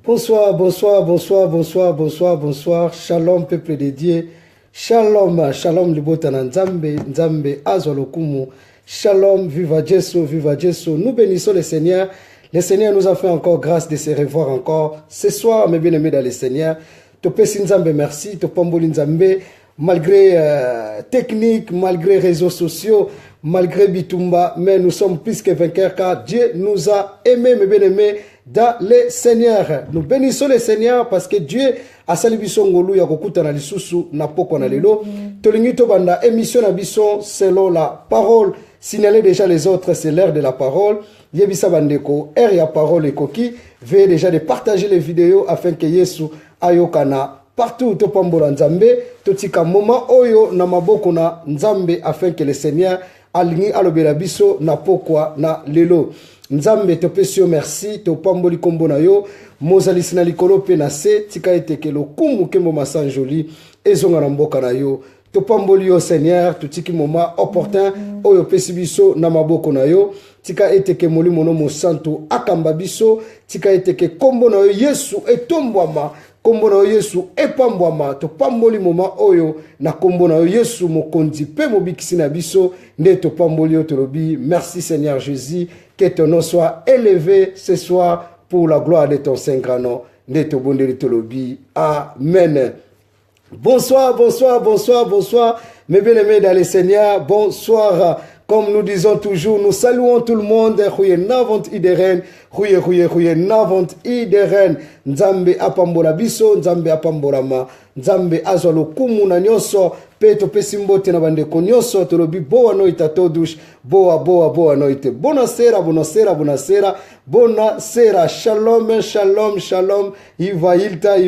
Bonsoir, bonsoir, bonsoir, bonsoir, bonsoir, bonsoir. Shalom, peuple de Dieu. Shalom, shalom, libotana nzambe, nzambe, azwalokumu. Shalom, viva Jésus, viva Jésus. Nous bénissons le Seigneur. Le Seigneur nous a fait encore grâce de se revoir encore. Ce soir, mes bien-aimés dans le Seigneur. Topesi nzambe, merci. Topamboli nzambe. Malgré technique, malgré réseaux sociaux, malgré Bitumba, mais nous sommes plus que vainqueurs car Dieu nous a aimés, mes bien-aimés, dans le Seigneur. Nous bénissons le Seigneur parce que Dieu a sali biso ngolu ya kokuta na lisusu na poko na lelo. Tolingi to banda émission na biso selon la parole. Signaler déjà les autres, c'est l'heure de la parole. Yebisa bandeko, air ya parole et coquille. Veuillez déjà de partager les vidéos afin que Yesu ayokana partout to pambola nzambe. Totika moment oyo na maboko na nzambe afin que le Seigneur alingi alobela biso na pokwa na lelo. Nzambe topesio merci to pamboli kombo na yo mozalisi na likolo pe na se tika eteke lokumu kembo masanjoli ezonga na mboka na yo to pamboli yo Seigneur tutiki moment opportun oyo pesi biso na maboko na yo tika eteke molimo no mosantu akamba biso tika eteke kombo na yo Yesu etombwama kombo na yo Yesu epambwama to pamboli moment oyo na kombo na yo Yesu mokonzi pe mobikisi na biso nde to pamboli yo tolobi merci Seigneur Jésus. Que ton nom soit élevé ce soir pour la gloire de ton saint grand nom. Amen. Bonsoir, bonsoir, bonsoir, bonsoir. Mes bien-aimés dans le Seigneur, bonsoir. Comme nous disons toujours, nous saluons tout le monde. Huye navant ideren, huye navant ideren. Nzambe apambola biso, nzambe apambolama, nzambe azolo kumu na nyoso. Peto pesimbote na bandeko nyoso tolobi boa noita todush boa noite. Buonasera, buonasera, buonasera, buonasera. Shalom, shalom, shalom. Iva hilta.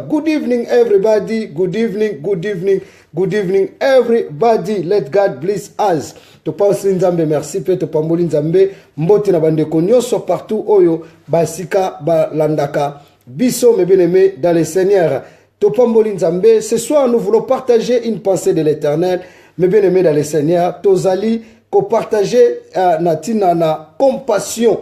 Good evening everybody. Good evening everybody. Let God bless us. To pense nzambe merci pe to pamboli nzambe mbote na bandeko nyoso partout oyo basika balandaka biso mes bien-aimés dans le Seigneur. Topamboli Nzambe, ce soir nous voulons partager une pensée de l'Éternel. Mes bien-aimés dans le Seigneur, Tozali, ko partager natina na compassion.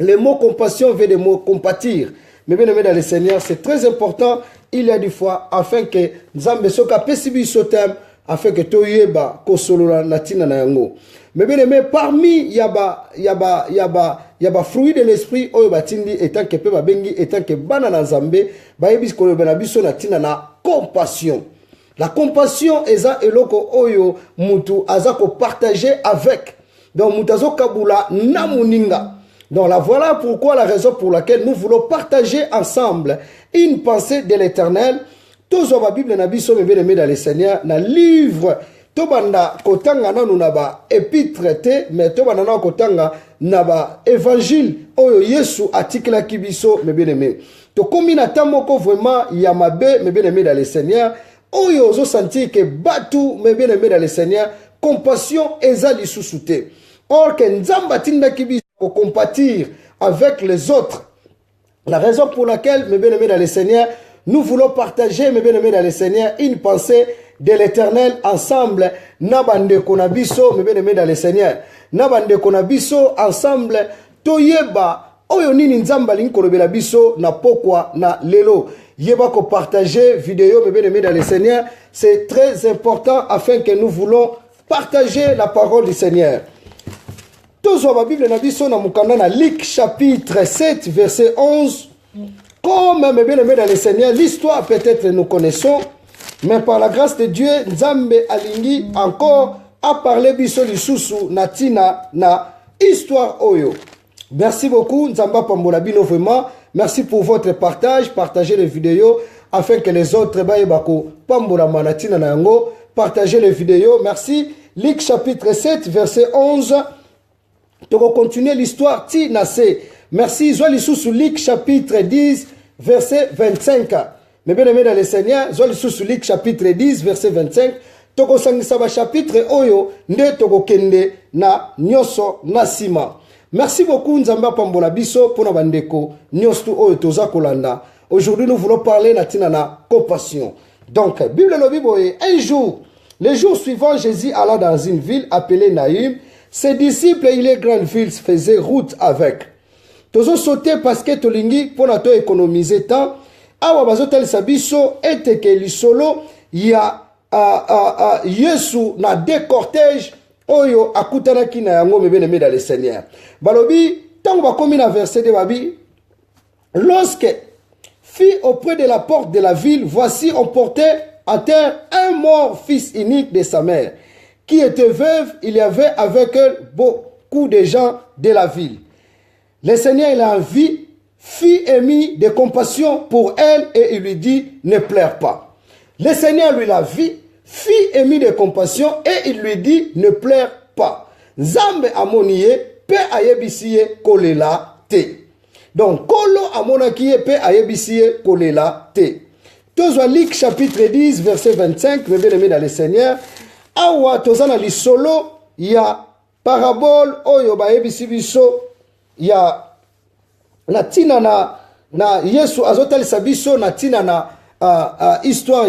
Le mot compassion veut le mot compatir. Mes bien-aimés dans le Seigneur, c'est très important. Il y a des fois afin que Nzambe soka pesibi sotem afin que toyeba kosolola natina na yango. Mes bien-aimés, parmi yaba fruit de l'esprit oyo batindi etant que pe babengi etant que bana na Nzambe bayebis ko na biso na tina na compassion. La compassion eza eloko oyo mutu aza ko partager avec. Donc mutu azo kabula na muninga. Donc là voilà pourquoi la raison pour laquelle nous voulons partager ensemble une pensée de l'Éternel. Tozo ba Bible na biso mes bien-aimés dans le Seigneur na livre Tobanda kotanga nanu naba épître te mais tobanda na kotanga naba évangile oyo Yesu atikela kibiso mes bien-aimés. To komina tamoko vraiment yamabe mes bien-aimés dans le Seigneur oyo zo sentir que batu mes bien-aimés dans le Seigneur compassion eza lisusu te. Or que nzamba tinda kibiso ko compatir avec les autres. La raison pour laquelle mes bien-aimés dans le Seigneur nous voulons partager mes bien-aimés dans le Seigneur une pensée de l'Éternel ensemble. Nabande konabiso, mes bien-aimés dans le Seigneur. Nabande konabiso ensemble. Toyeba, oyo nini nzamba linkolobela biso na pokwa na lelo. Yeba ko partager vidéo, mes bien-aimés dans le Seigneur. C'est très important afin que nous voulons partager la parole du Seigneur. Tozo ba Bible na biso na mukanda na Luc chapitre 7 verset 11. Comme mes bien-aimés dans le Seigneur, l'histoire peut-être nous connaissons. Mais par la grâce de Dieu, Nzambe alingi encore à parler biso lisusu natina na histoire oyo. Merci beaucoup Nzamba pambola bino vraiment. Merci pour votre partage, partagez les vidéos afin que les autres baibako pambola manatina na yango, partagez les vidéos. Merci. Luc chapitre 7 verset 11. Toko continuer l'histoire ti nase. Merci Zwa lisusu Luc chapitre 10 verset 25. Mais bien aimé dans le Seigneur, Zoli sous Luc chapitre 10 verset 25, toko sangisa ba chapitre oyo nde toko kende na nyoso nasima. Merci beaucoup Nzamba pambola biso pona bandeko nyosto oyo toza kolanda. Aujourd'hui nous voulons parler na tina na compassion. Donc Bible no biboye un jour, le jour suivant Jésus alla dans une ville appelée Naïm, ses disciples et les grandes villes faisaient route avec. tozo sauter parce que tolingi pour na to économiser temps awa bazotalisa biso ete ke lisolo ya Yesu na deux cortèges oyo akutanaki na yango bien-aimé dans le Seigneur. Balobi tango bakomi na verset de babi, lorsque fit auprès de la porte de la ville, voici on portait à terre un mort fils unique de sa mère, qui était veuve. Il y avait avec elle beaucoup de gens de la ville. Le Seigneur, il a envie, fit émis de compassion pour elle et il lui dit, ne pleure pas. Le Seigneur lui l'a vu, fit émis de compassion et il lui dit, ne pleure pas. Nzambe amoniye, pe ayebisiye kolela te. Donc, kolo amonakiye pe ayebisiye kolela te. Tozwa Luc chapitre 10, verset 25, mes bien-aimés dans le Seigneur. Awa tozana li solo, ya parabole, oyo ba yebisi biso, ya na tina na Yesu azotalisa biso, na tina na histoire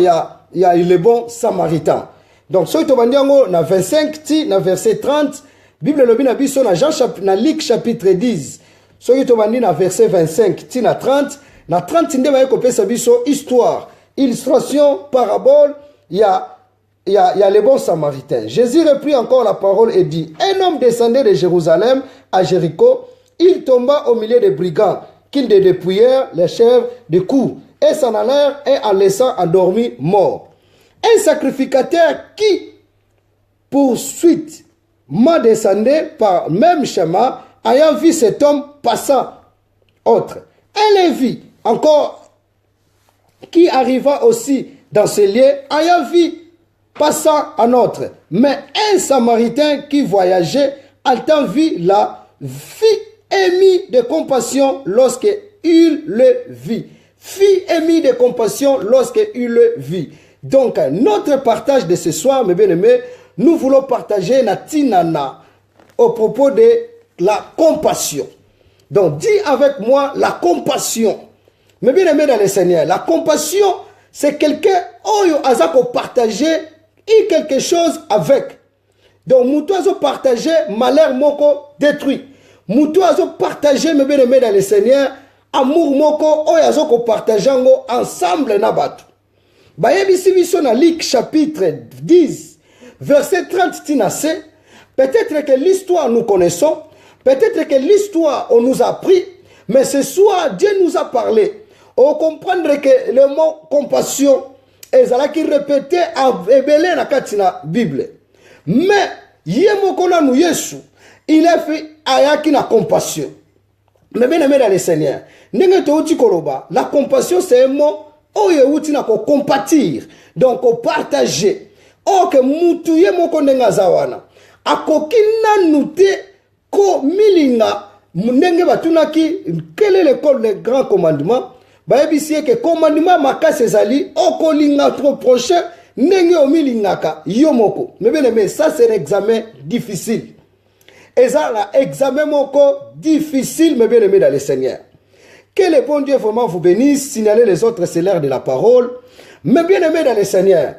ya le bon samaritain. Donc, so ito bandiango na 25 ti, na verset 30, Bible lobi na biso na Luc chapitre 10, so ito bandi na verset 25 ti na 30, na 30 nde ba yekopesa biso histoire, illustration, parabole, il y a le bon samaritain. Jésus reprit encore la parole et dit, un homme descendait de Jérusalem à Jéricho, il tomba au milieu des brigands, qu'ils dépouillèrent les chèvres de coups, et s'en allèrent et en laissant endormi mort. Un sacrificateur qui poursuit m'a descendu par même chemin, ayant vu cet homme passant autre. Un Lévi encore qui arriva aussi dans ce lieu, ayant vu passant un autre. Mais un Samaritain qui voyageait, ayant vu la fit émis de compassion lorsque il le vit. Fit émis de compassion lorsque il le vit. Donc, notre partage de ce soir, mes bien-aimés, nous voulons partager na tinana au propos de la compassion. Donc, dis avec moi la compassion. Mais bien aimé dans le Seigneur, la compassion, c'est quelqu'un oyo azako partager et quelque chose avec. Donc, moutou azo partager malheur moko détruit. Moutou azo partager, mais bien aimé dans le Seigneur, amour moko oyo azako partager ensemble na batu. Bayebisi biso na Luc chapitre 10, verset 30 tinase, peut-être que l'histoire nous connaissons, peut-être que l'histoire on nous a appris, mais ce soir Dieu nous a parlé. On comprendre que le mot compassion est là qui répétait à ébélé na katina Bible. Mais yemokona nu Yesu, il a fait ayaki na compassion. Mais bien aimé dans le Seigneur, nenge touti koloba, la compassion c'est un mot oyo uti na ko compatir, donc ko partager. O que mutu yemoko ndenga zawana. Akoki nanu te ko milinga ndenge batunaki quel est le grand commandement? Bayebisie ke commandement makase ezali okolinga trop prochain ndenge omilingaka yomoko. Mais bien aimé, ça c'est un examen difficile. Et ça l'examen moko difficile, mais bien aimé dans le Seigneur. Que le bon Dieu vraiment vous bénisse, signaler les autres, c'est l'heure de la parole. Mais bien aimé dans le Seigneur,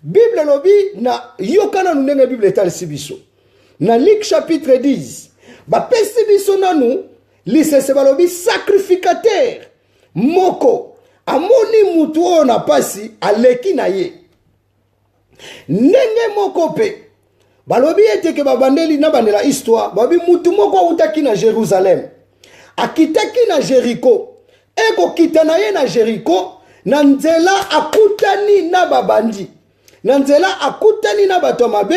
Bible lobi na yokana nunenge Bible etali sibiso. Na Luc chapitre 10, ba pesi biso nanu, lisese balobi sacrificateur. Moko, amoni mutu o na pasi, aleki na ye. Nenge moko pe, balobi ete ke babandeli na bandela histoire, babi mutu moko utaki na Jérusalem. Akitaki na Jéricho. Eko kitana ye na Jéricho, na nzela akutani na babandi. Na nzela akutani na bato mabe,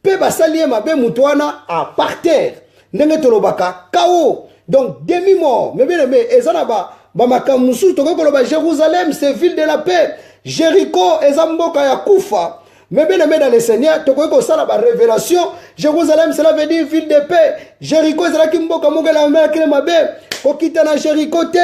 pe basali ye mabe mutu wana a par terre. Ndenge tolobaka, KO. Donc demi-mort. Mais bien aimé, ezana ba makamusu toko koloba Jérusalem, c'est ville de la paix. Jéricho ezamboka ya kufa. Mais bien aimé dans le Seigneur, toko ko sala ba révélation, Jérusalem cela veut dire ville de paix. Jéricho ezala kimboka mongela mekele mabe. Ko kitana Jéricho te,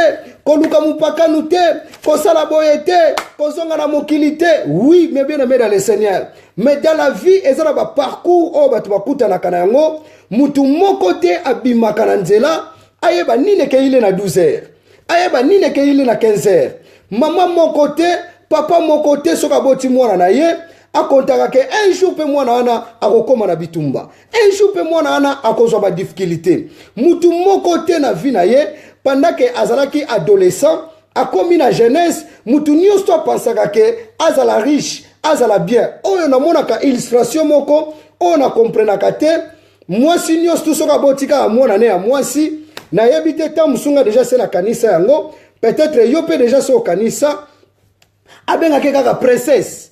ko luka mupaka nute, ko sala boyete, ko zonga na mokilité. Oui, mais bien aimé dans le Seigneur. Mais dans la vie, ezala ba parcours o batu bakuta na kanango, mutu moko te abimaka na nzela. Ayeba nine ke ile na 12 heures. Ayeba nine ke ile na 15 heures. Maman mon côté, papa mon côté, soka boti mwana na ye. akontaka ke un jour pe mwana wana akokoma na bitumba, un jour pe mwana wana akozwa ba difficulté. Mutu moko te na vie na ye pendant que azalaki adolescent akomi na jeunesse, mutu nyonso pensaka ke azala riche, azala bien. Oyo na monaka illustration moko oyo na comprenaka te. Mwasi nyonso tout soka botika mwana ne ya mwasi na yebite ta musunga déjà c'est la kanisa yango, peut-être yo pe déjà so kanisa abenga ke kaka princesse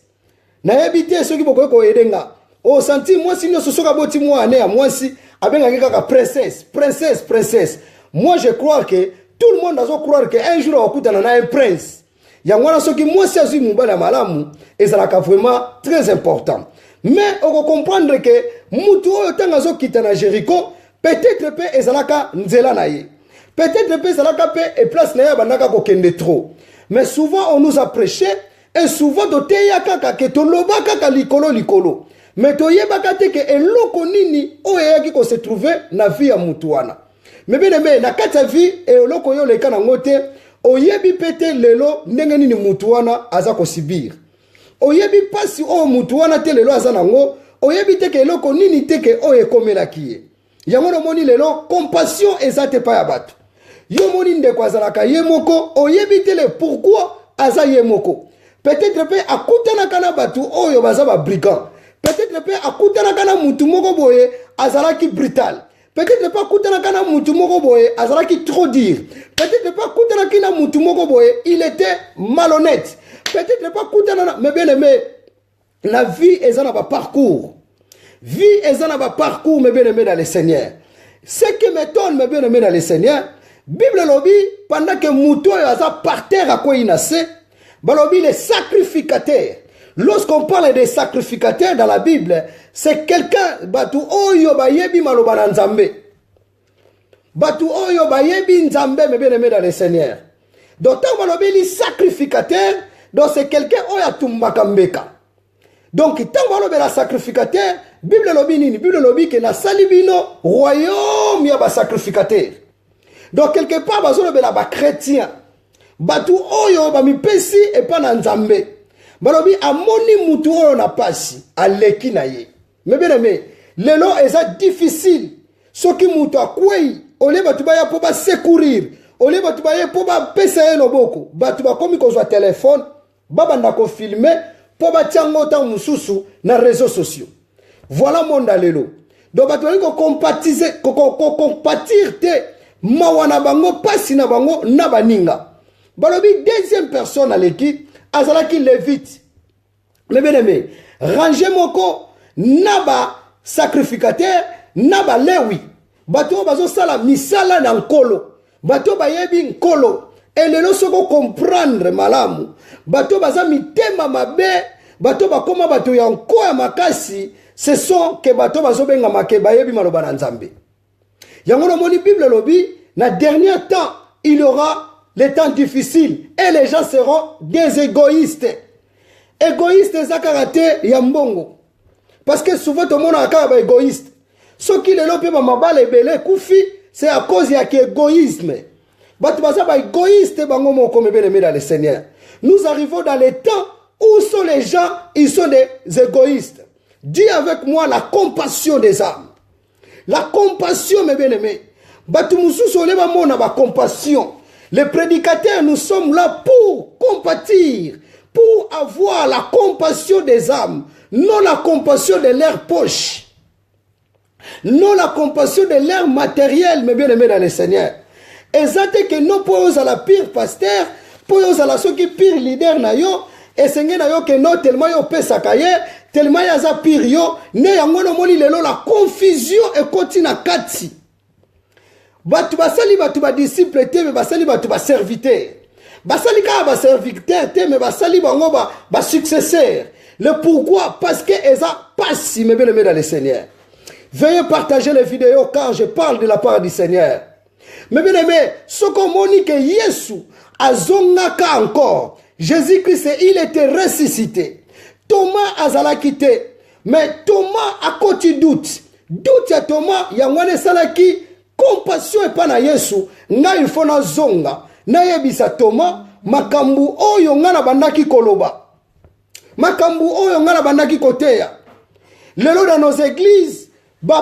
na yebite soki bokoye ko edenga o senti mwasi nyonso soka boti mwana ya mwasi abenga ke kaka princesse. Moi je crois que tout le monde doit croire que un jour okutana na un prince yango wana soki mwasi azwi mobali ya malamu ezalaka vraiment très important. Mais on va comprendre que mutu oyo tanga zo kita na Jéricho peut-être pe ezalaka nzela na ye, peut-être pe ezalaka pe et place na ya bandaka ko kende trop. Mais souvent on nous a prêché et souvent doteya kaka ke toloba kaka likolo mais toyeba te ke eloko nini oyo yaki ko se trouver na vie ya mutu wana. Mais bien aimé na kata vie e eloko yo leka na ngote oyebi pete lelo ndenge nini mutu wana aza ko sibir. Oyebi pasi o mutu wana te lelo aza nango, oyebi te ke eloko nini te ke o ekomelaki ye. Yango moni lelo compassion ezate pa ya bato. Yo moni ndeko azalaka ye moko, oyebi te le pourquoi aza ye moko. Peut-être pe akutana kana batu oyo baza ba brigand. Peut-être pe akutana kana mutu moko boye azalaki brutal. Peut-être pas akutana kana mutu moko boye azalaki trop dire. Peut-être pas akutana kana mutu moko boye il était malhonnête. Peut-être pas kutana, mais bien aimé, la vie est dans un parcours. Vie est dans un parcours, mais bien aimé dans le Seigneur. Ce qui m'étonne, mais bien aimé dans le Seigneur, Bible lobby, pendant que Mouto est par terre à quoi il naissait, balobi les sacrificateurs. Lorsqu'on parle des sacrificateurs dans la Bible, c'est quelqu'un, batu oyo bayebi maloba nzambe. Batu oyo bayebi nzambe, mais bien aimé dans le Seigneur. Donc, tant balobi les sacrificateurs, donc c'est quelqu'un qui a tumbaka mbeka. Donc tant que la sacrificateur, Bible lobi nini, Bible lobi que na salibino royaume ya ba sacrificateur. Donc quelque part bazo la ba chrétien. Batu oyo ba mipesi et pas na nzambe. Balobi amoni mutu oyo na pasi aleki na ye. Mais bien aimé, lelo est difficile. Soki mutu akwei, ole batu ba ya po ba secourir. Ole batu ba ya po ba pesa loboko. Batu ba komi kozwa téléphone. Baba ndako filmer pour batiango ta mususu na réseaux sociaux. Voilà mon dalelo. Donc batoli ko compatir te mawana bango pasi na bango na baninga. Balobi deuxième personne à l'équipe azalaki lévite. Mais bien aimé, ranger moko naba sacrificateur naba lewi. Bato bazo sala misala na nkolo. Bato bayebi nkolo. Et les gens sont comprendre malamu. Bato baza mitema mabe, bato bakoma bato yanko ya makasi, ce sont que bato bazo benga make bayebi maloba na nzambe. Yango no moni Bible lobi, na dernier temps, il y aura les temps difficiles et les gens seront des égoïstes. Égoïstes zakarate ya mbongo. Parce que souvent tout le monde a égoïste. Ce qui les lope ba mabale belé koufi, c'est à cause ya égoïsme. Nous arrivons dans les temps où sont les gens, ils sont des égoïstes. Dis avec moi la compassion des âmes. La compassion, mes bien-aimés. Compassion. Les prédicateurs, nous sommes là pour compatir, pour avoir la compassion des âmes, non la compassion de leur poche, non la compassion de leur matériel, mes bien-aimés dans le Seigneur. Exacte que nous pouvons à la pire pasteur, pouvons à la ceux qui pire leader na yo, et senge na yo que non tellement yo pesa kaye, tellement ya za pire yo, ne yangono moni lelo la confusion et continue kati. Batu basali batu ba disciple te me basali batu ba serviteur. Basali ka ba serviteur te me basali bango ba successeur. Le pourquoi? Parce que eza passe me bien aimé dans le Seigneur. Veuillez partager les vidéos car je parle de la part du Seigneur. Mais bien aimé, ce qu'on m'a que Yesu azongaka encore. Jésus-Christ, il était ressuscité. Thomas azala quitté. Mais Thomas a côté doute. Doute à Thomas, yangwane salaki compassion et pas na Yesu. Na il faut na zonga. Na yebisa Thomas makambu oyo ngana bandaki koloba. makambu oyo ngana bandaki koteya. Lelo dans nos églises,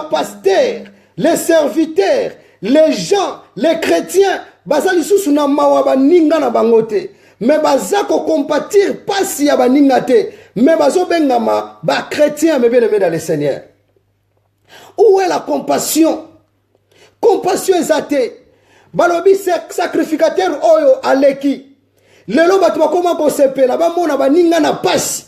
pasteurs, les serviteurs, les gens, les chrétiens, baza lisusu na mawa baninga na bangote. Mais baza ko compatir pasi ya baninga te. Mais bazo bengama ba chrétien mais bien aimé dans le Seigneur. Où est la compassion? Compassion ezate. Balobi sacrificateur oyo aleki. Lelo batu bakoma ko sepela ba mona baninga na pasi.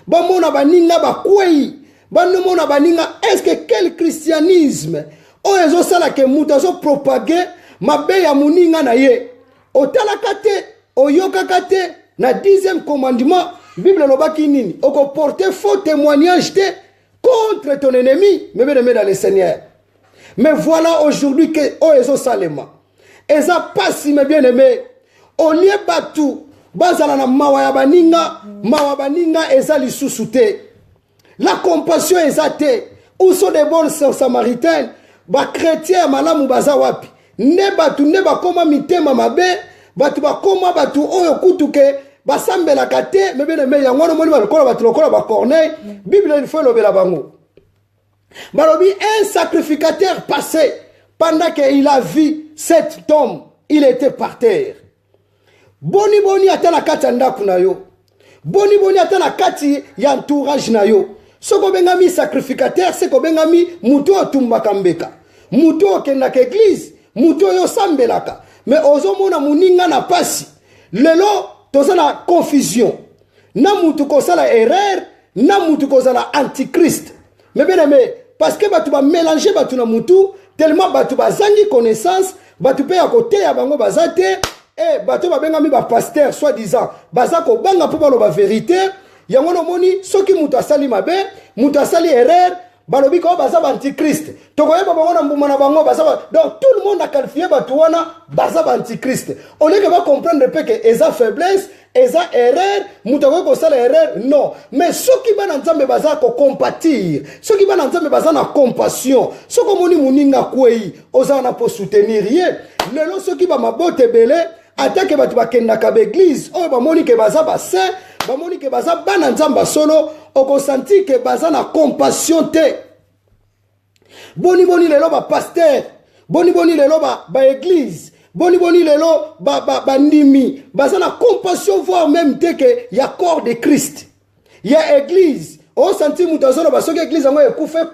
Ba mona baninga ba kwei. Ba mona baninga est-ce que quel christianisme oyo ezo sala ke mutu azo propager mabe ya muninga na ye. Otalaka te, oyokaka te na 10e commandement Bible lobaki nini? Oko porter faux témoignage te contre ton ennemi, mais bien dans le Seigneur. Mais voilà aujourd'hui que Oezo Salema. Eza pas si mais bien aimé. Au lieu batu, bazala na mawa baninga eza lisusu te. La compassion eza te. Où sont des bons samaritains? Ba chrétiens malamu baza wapi? Ne batu ne ba koma mitema mabe, batu ba koma batu oyo kutuke basambela kate, mais bien aimé yango no moni ba lokola batu lokola ba corneille. Bible il faut lobela bango. Balobi, un sacrificateur passé, pendant qu'il a vu cet homme, il était par terre. Boni boni atana kati ndaku na yo. Boni boni atana kati ya entourage na yo. Soko bengami sacrificateur, seko bengami muto otumbaka mbeka. Muto okenda ke église, muto yo sambelaka. Mais ozo mona muninga na pasi. Lelo toza na confusion. Na mutu kozala erreur, na mutu kozala antichrist. Mais bien aimé, parce que batu ba mélanger batu na mutu, tellement batu ba zangi connaissance, batu pe à côté ya bango bazate, et batu ba benga mi ba pasteur soi-disant, bazako banga po ba la vérité, yango no moni soki mutu asali mabe, mutu asali erreur, balobi ko baza ba antichrist. Tokoye ba bango na mbuma na bango baza donc tout le monde a qualifié batu wana baza ba antichrist. On lieu que va comprendre pe que eza faiblesse, eza erreur, mutawe ko sala erreur, non. Mais ceux qui bana nzambe baza ko compatir, ceux qui bana nzambe baza na compassion, ceux qui moni muninga kwei, oza na po soutenir ye. Lelo ceux qui ba mabote belé, attaque batu bakenda ka église, o ba moni ke baza ba saint, ba moni ke baza bana nzamba solo, oko senti ke baza na compassion te. Boni boni lelo ba pasteur, boni boni lelo ba église. Boni boni lelo ba ndimi baza na compassion voire même te que ya corps de Christ ya église o senti mutazona ba soki église ngo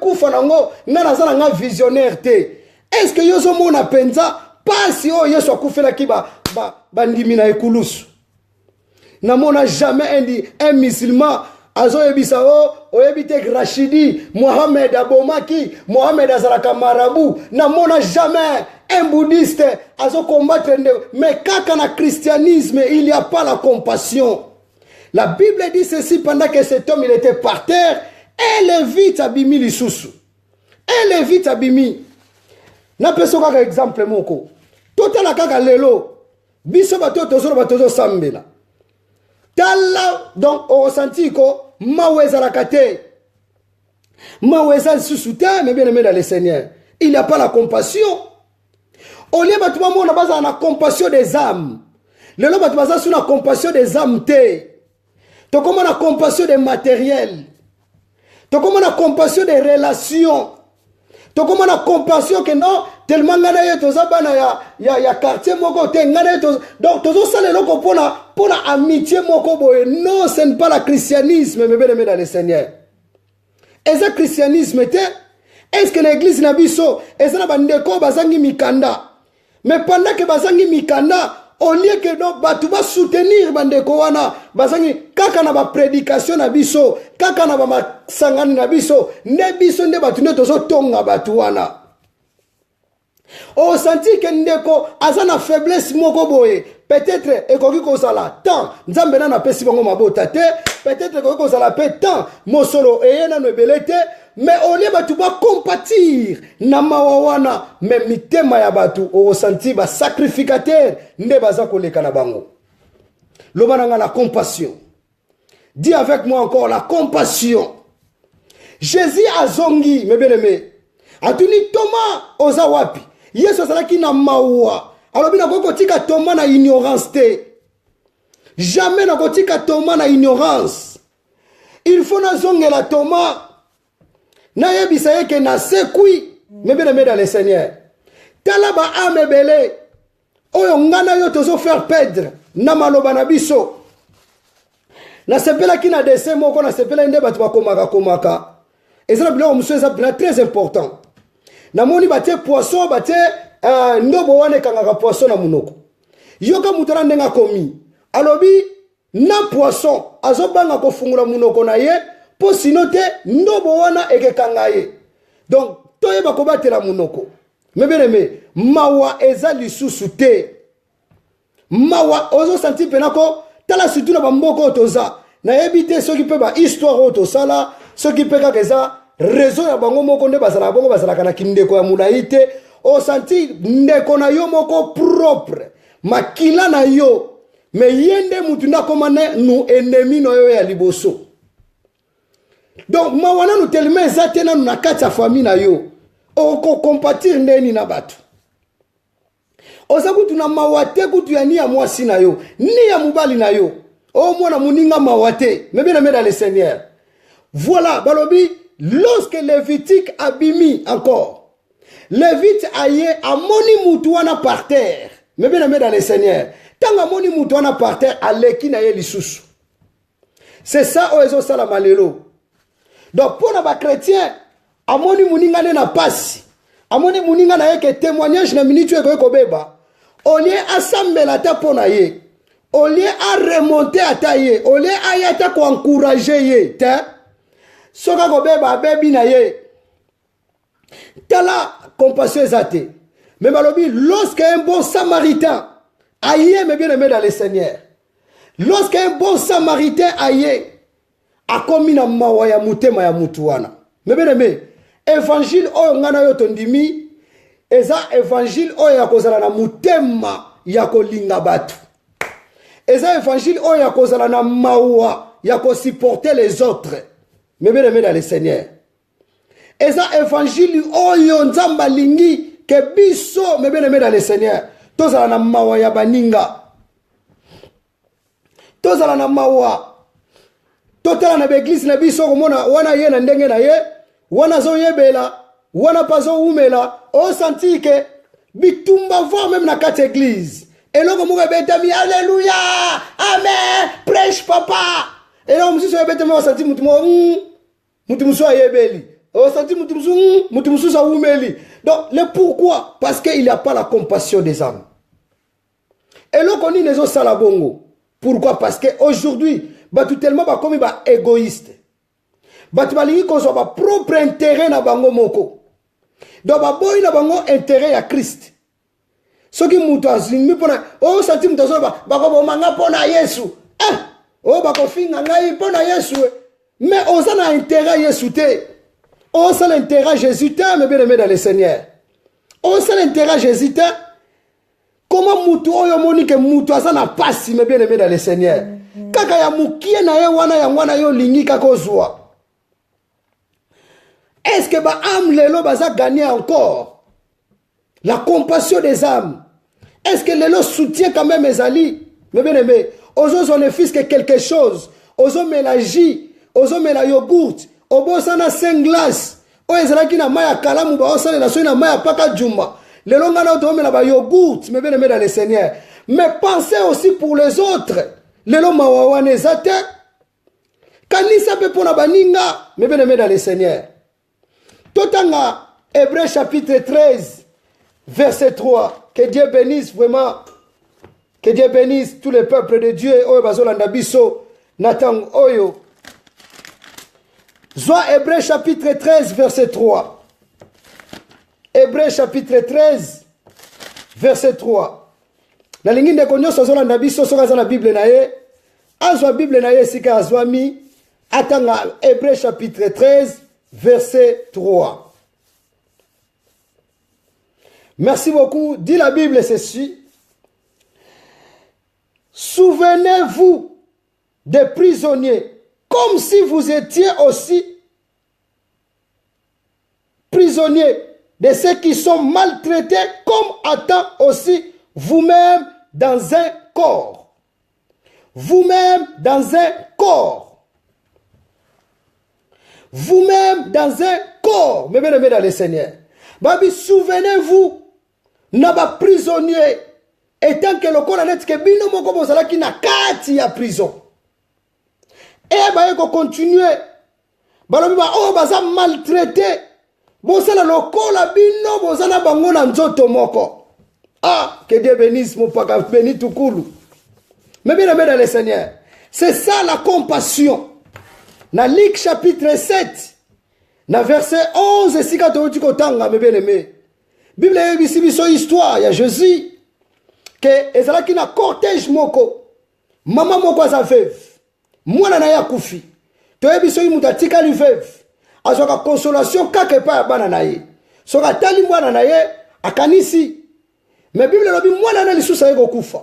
kufa nango ngana zana nga visionnaire te. Est-ce que yozo mona penza pasi o yeso akufela ki ba ndimi na ekulusu na mona jamais un musulman azo yebisa o yebite Rashidi Mohamed Abomaki Mohamed azalaka marabu na mona jamais un bouddhiste a combattre, mais quand na christianisme, il n'y a pas la compassion. La Bible dit ceci pendant que cet homme il était par terre, et les vite abimi lisusu. Et les vite abimi. Na peso kaka exemple moko. Totala kaka lelo. Biso bato tozo sambela. Tala donc au ressenti ko maweza rakate. Maweza lisusu te, mais bien aimé dans le Seigneur. Il n'y a pas la compassion. Au lieu de on a la compassion des âmes. Le nom de sur la compassion des âmes. Tu comment la compassion des matériels. Tu comment la compassion des relations. Tu comment la compassion que non, tellement ya quartier moko te donc tu ça le loko pour la amitié moko boye. Non, ce n'est pas le christianisme, mais bien aimé dans le Seigneur. Et ce christianisme est-ce que l'église n'a biso et ça n'a pas ndeko bazangi mikanda. Mais pendant que bazangi mikanda, au lieu que no batu ba soutenir bandeko wana, bazangi kaka na ba prédication na biso, kaka na ba masangani na biso, ne biso nde batu ne tozo tonga batu wana. O senti que ndeko azana faiblesse moko boye, peut-être ekoki kozala tant, nzambe na pesi bango mabota te, peut-être ekoki kozala pe tant, mosolo eyena no belete. Mais au lieu de compatir, namawana, mais mitema ya batu, au senti ba sacrificateur, ne baza koleka na bango. Lobananga la compassion. Dis avec moi encore la compassion. Jésus a zongi, mes bien-aimés. Atuni Thomas ozawapi. Yesu salaki na mawa. Alors bina koko tika Thomas na ignorance te. Jamais na kotika Thomas na ignorance. Il faut nazongela Thomas. Nayebisa yeke na sekui. Mais bien aimé dans le Seigneur. Talaba ame belé. Oyo ngana yo tozo faire perdre. Na maloba na biso. Na sepela ki na dese moko na sepela nde batu komaka. Et ça biloko muso eza très important. Na moni batie poisson batie ndobo wane kangaka poisson na munoko. Yoka mutana ndenga komi. Alobi na poisson azobanga ko fungula munoko na ye po sinote ndobo wana ekekanga ye. Donc toyeba ko batela munoko. Mebeleme mawa eza lisusu te. Mawa ozo senti penako tala surtout na bamboko toza. Na yebite soki pe ba histoire oto sala soki pe kaka eza réseau ya bango moko nde bazala bongo bazala kana kindeko ya mulaite o senti ndeko na yo moko propre makila na yo me yende mutu na komane nu ennemi no yo ya liboso. Donc mawana nu tellement ezate na na kati ya famille na yo o ko compatir ndeni na batu oza kutu na mawate kutu ya ni ya mwasi na yo ni ya mubali na yo o mwana muninga mawate mais bien aimé dans le Seigneur. Voilà balobi lorsque Lévitique abimi encore Lévite aye amoni mutu wana par terre mais bien aimé dans le Seigneur. Tant amoni mutu wana par terre aleki na ye lisusu. C'est ça oezo sala malelo. Donc pour na chrétien amoni muninga ne na pasi amoni muninga na ye ke témoignage na minute ko beba au lieu assembler ta pona ye au lieu à remonter à tailler au lieu à yata ko encourager ye ta soka ko beba bebi na ye tala compassion ezate mais balobi lorsque un bon samaritain aye mais bien aimé dans le Seigneur lorsque un bon samaritain aye akomi na mawa ya mutema ya mutu wana mais bien aimé évangile oyo ngana yo tondimi eza évangile oyo ya kozala na mutema ya kolinga batu eza évangile oyo ya kozala na mawa ya ko supporter les autres mais bien aimé dans le Seigneur eza évangile oyo nzamba lingi ke biso mais bien aimé dans le Seigneur tozala na mawa ya baninga tozala na mawa totala na beglise na biso komona wana ye na ndenge na ye wana zo yebela wana pazo umela o senti ke bitumba voir même na kati église eloko moko betami alléluia amen prêche papa et là mususu betami o senti mutu musu ayebeli o senti mutu musu umeli. Donc le pourquoi parce qu'il n'y a pas la compassion des âmes eloko ni nezo sala bongo. Pourquoi parce que aujourd'hui batu tellement ba komi ba égoïste batu balingi kozwa ba propre intérêt na bango moko donc ba boyi na bango intérêt ya Christ soki mutu azimi pona o senti mutu azoba bakobo manga pona Yesu o bakofinga ngai pona Yesu mais oza na intérêt Yesu te o ça l'intérêt Jésus te mais bien aimé dans le Seigneur o ça l'intérêt Jésus te comment mutu oyo moni ke mutu aza na pasi mais bien aimé dans le Seigneur kaka ya mukie na ye wana ya ngwana yo lingi kakozwa. Est-ce que ba âme lelo baza gagner encore la compassion des âmes? Est-ce que lelo soutient quand même ezali? Mais bien aimé, ozo on ne fils que quelque chose, ozo mélange, ozo mélange yogourt, obosa na 5 glaces, o ezalaki na maya kalamu ba osala na so na maya paka jumba. Lelo ngana oto mela ba yogourt, mais bien aimé dans le Seigneur. Mais pensez aussi pour les autres. Lelo mawawane ezate kanisa pe pona baninga mais bien aimé dans le Seigneur. Totanga Hébreux chapitre 13 verset 3 que Dieu bénisse vraiment que Dieu bénisse tous les peuples de Dieu oyo bazolanda biso natang oyo Zwa Hébreux chapitre 13 verset 3 Hébreux chapitre 13 verset 3 na lingi ndeko nyonso azolanda biso soki aza na Bible na ye azwa Bible na ye esika azwami atanga Hébreux chapitre 13 verset 3. Merci beaucoup. Dit la Bible ceci. Souvenez-vous des prisonniers comme si vous étiez aussi prisonniers de ceux qui sont maltraités comme étant aussi vous-même dans un corps. Vous-même dans un corps. vous-même dans un corps, mais bien dans le Seigneur. Babi, souvenez-vous, n'a pas prisonnier, et tant que le corps a net que bino moko bozala qui na kati ya prison. Et bah il continuer, balobi ba oh baza maltraité, bozala le corps la bino bozala bango na nzoto moko. Ah, que Dieu bénisse mon papa, béni tout cool. Mais bien dans le Seigneur, c'est ça la compassion. Dans Luc chapitre 7, dans verset 11, si quand tu kotanga, mes bien-aimés, Bible est ici, histoire, il y a Jésus, que ezala qui na cortège moko, maman moko a sa veuve, moi na ya kufi, to ebiso yi mutatika li veuve, azoka consolation kake pa bana na ye, soka tali mwana na ye, akanisi, mais Bible lobi mwana na lisusa yeko kufa,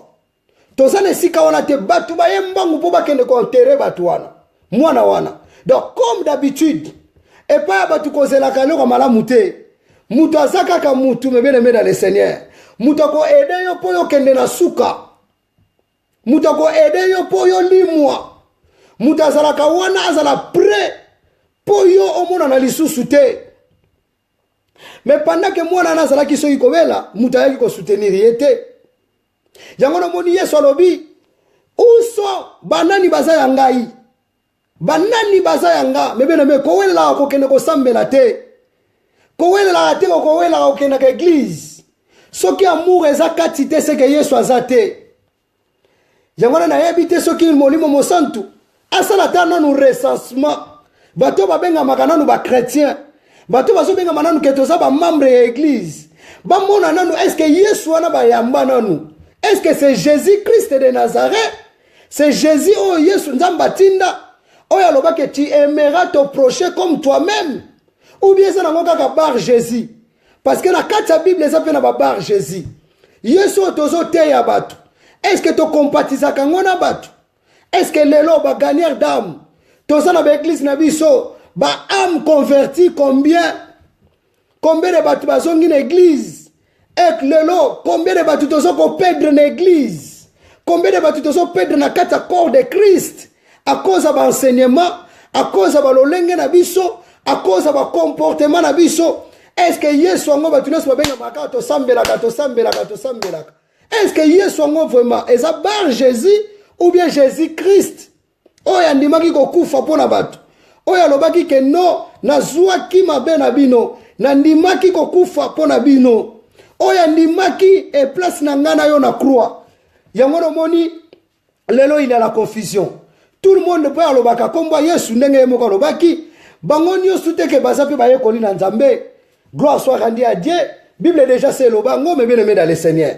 tozane sika wana te batu ba yembangu po bakende ko enterrer batu wana, mwana wana, donc comme d'habitude, et pas batu kozela kaloko malamu te, mutu azaka ka mutu me bien aimé dans le Seigneur. Mutu ko aider yo po yo kende na suka. Mutu ko aider yo po yo limwa. Mutu azalaka wana azala prêt po yo omona na lisusu te. Mais pendant que mwana na azala ki so ikobela, mutu ayaki ko soutenir yete. Yango no moni Yesu alobi, uso banani baza ya ngai. Banani baza ya nga, me bien aimé ko wela ko kende ko sambela te. Kowela la te kowela okenda ka église soki amour ezakati te c'est que Yesu azate yangona na yebite soki molimo mosantu asala ta nanu recensement bato babenga makananu ba chrétien bato bazo benga mananu ketoza ba membre ya église ba mona nanu est-ce que Yesu wana ba yamba nanu est-ce que c'est Jésus-Christ de Nazareth c'est Jésus oh Yesu nzamba tinda oya loba que tu aimeras ton prochain comme toi-même. Ou bien ça n'a pas bar Jésus. Parce que la carte Bible les appelle na bar Jésus. Yesu tozo te ya batu. Est-ce que to compatisa kangona batu? Est-ce que lelo ba gagner d'âme? Toza na ba église na biso ba âme convertie combien? Combien de batu bazongi na église? Et lelo combien de batu tozo ko perdre na église? Combien de batu tozo perdre na carte corps de Christ à cause de l'enseignement, à cause de l'olenge na biso? À cause de mon comportement na biso, est-ce que Yesu ngo batuneso babenga makato sambelaka to sambelaka to sambelaka? Est-ce que Yesu ngo vraiment eza bar Jésus ou bien Jésus-Christ? Oya ndimaki ko kufa pona batu. Oya lobaki ke no nazwaki mabe na bino, na ndimaki ko kufa pona bino. Oya ndimaki e place na ngana yo na croix. Yango no moni lelo il y a la confusion. Tout le monde peut alobaka komba Yesu ndenge moko lobaki. Bango nyonso te ke baza pe baye koli na Nzambe. Gloire soit rendue à Dieu. Bible déjà c'est le bango mais bien aimé dans le Seigneur.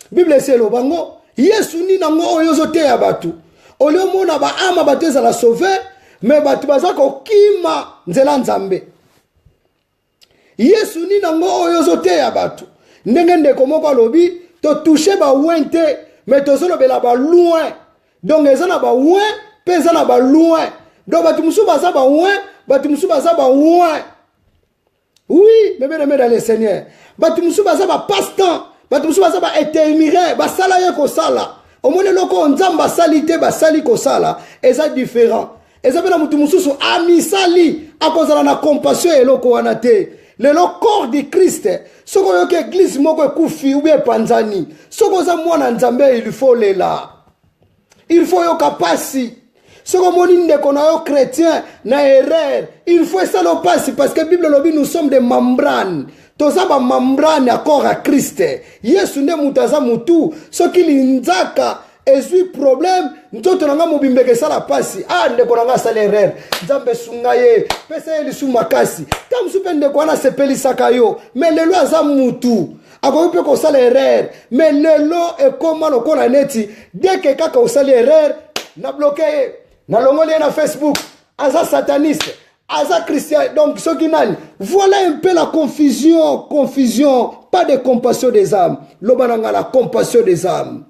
Bible c'est le bango. Yesu ni nango oyo zote ya batu. Olio mona ba ama batu za la sauver mais batu baza ko kima nzela Nzambe. Yesu ni nango oyo zote ya batu. Ndenge ndeko moko lobi to toucher ba wente mais to solo bela ba loin. Donc ezana ba loin, pesa na ba loin. Donc batu musu baza ba loin. Batumusou baza ba ouin. Oui, mais bien aimé dans le Seigneur. Batumusou baza ba passe-temps. Batumusou baza ba éterminer. Ba sala ye ko sala. Au moins loko nzamba salite ba sali ko sala. Et ça différent. Et ça bena mutumusu so ami sali. A cause na compassion et loko wanate. Le corps de Christ. Soko yoke église moko kufi ou bien panzani. Soko za mwana nzambe il faut le là. Il faut yoka pasi. Ce que mon indéconayo chrétien na erreur, il faut ça le passe parce que Bible lobi nous sommes des membranes. Toza ba membrane accord à Christ. Yesu ne mutaza mutu, ce qui l'inzaka ezui problème, ntoto nanga mobimbeke sala pasi. Ah ndekonanga sala erreur. Nzambe sungaye, pesa eli sumakasi. Tam supende kwana sepeli sakayo, mais le loi za mutu. Ako pe ko sala erreur, mais le lo e koma no kona neti, dès que kaka osala erreur, na bloqué. Na longoli na Facebook, aza sataniste, aza chrétien, donc ce qui n'ont. Voilà un peu la confusion, pas de compassion des âmes. Lobananga la compassion des âmes.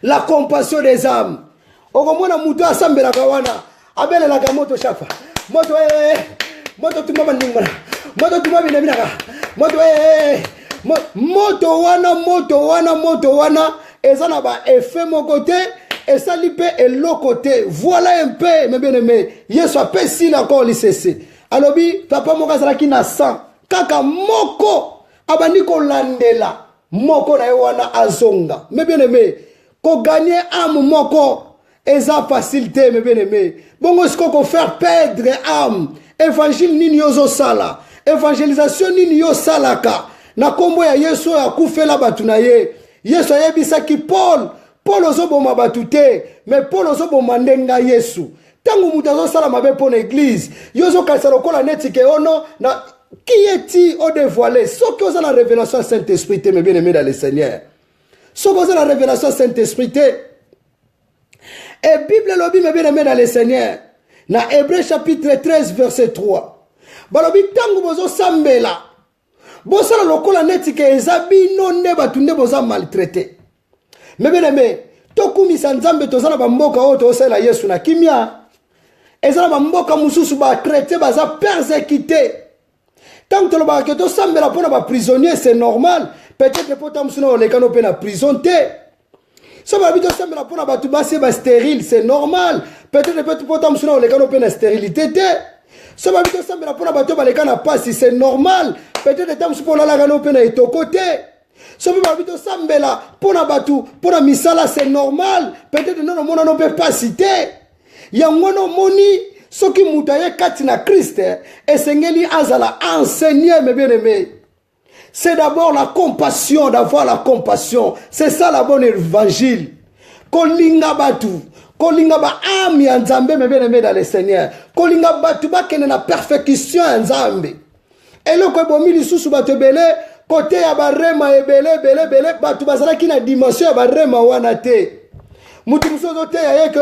La compassion des âmes. Okomona muto asambela kawana, abele la moto chafa. Moto moto tumama ningana. Moto tumama binabinaka. Moto wana ezana ba effet mon côté. Et ça lui paie et l'autre côté. Voilà un peu, mes bien-aimés. Yesu a paix s'il encore li cessé. Alors, papa Mokazala qui n'a 100. Kaka moko. Abani ko landela. Moko na ewana azonga. Mes bien-aimés. Ko gagner âme moko. Eza facilité, mes bien-aimés. Bon, est-ce qu'on peut faire perdre âme? Évangile nini yozo sala. Évangélisation nini yo salaka. Na kombo ya Yesu ya kufela batu na ye. Yesu ayebisa ki Paul ozoboma batu te, mais Paul ozoboma ndenga Yesu. Tangu mutu azosala mabe pour l'église, yozo kalisa lokola neti ke ono na qui est-il au dévoilé? Sauf que oza la révélation Saint-Esprit, mes bien-aimés dans le Seigneur. Sauf que oza la révélation Saint-Esprit. Et Bible lobi, mes bien-aimés dans le Seigneur. Na Hébreux chapitre 13 verset 3. Balobi tangu bozo sambela. Bosala lokola neti ke ezabi non ne batunde boza maltraité. Mais bien aimé, tokumisa nzambe tozala bamboka oyo tosala Yesu na kimia. Ezala bamboka mususu ba traité baza persécuté. Tant que toloba ke to sambela pona ba prisonnier c'est normal. Peut-être pour tamsuna olekano pe na prison te. So ba bito sambela pona batu base ba stérile c'est normal. Peut-être pour tamsuna olekano pe na stérilité te. So ba bito sambela pona batu balekana pasi c'est normal. Peut-être tamsu pona la gano pe na etokote. Si vous avez sambela pour la batu, pour la misala, c'est normal. Peut-être non, on ne peut pas citer. Il y a un moni, ce qui moutaye katina Christ, et sengeli azala enseigner, mes bien-aimés. C'est d'abord la compassion, d'avoir la compassion. C'est ça la bonne évangile. Kolinga batu, kolinga ba ami anzambe, mes bien-aimés dans le Seigneur. Kolinga batu ba kene na perfection anzambe. Et le kobomi li susu batu belé. Côté ya barema ebele bele batu bazala ki na dimension ya barema wana te. Mutu musozo te ya yeke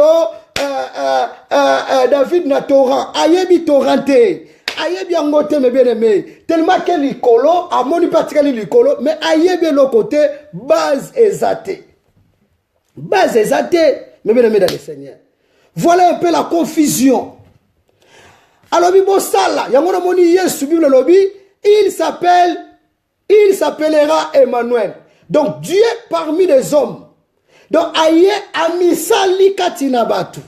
David na torrent ayebi torrenté ayebi yango te me bien aimé tellement que likolo amoni pratiquement likolo mais ayebi le côté base exate me bien aimé dans le Seigneur. Voilà un peu la confusion. Alors bibo sala yango na moni Yesu Bible lobi il s'appellera Emmanuel. Donc Dieu parmi les hommes. Donc aye amisali katina batu.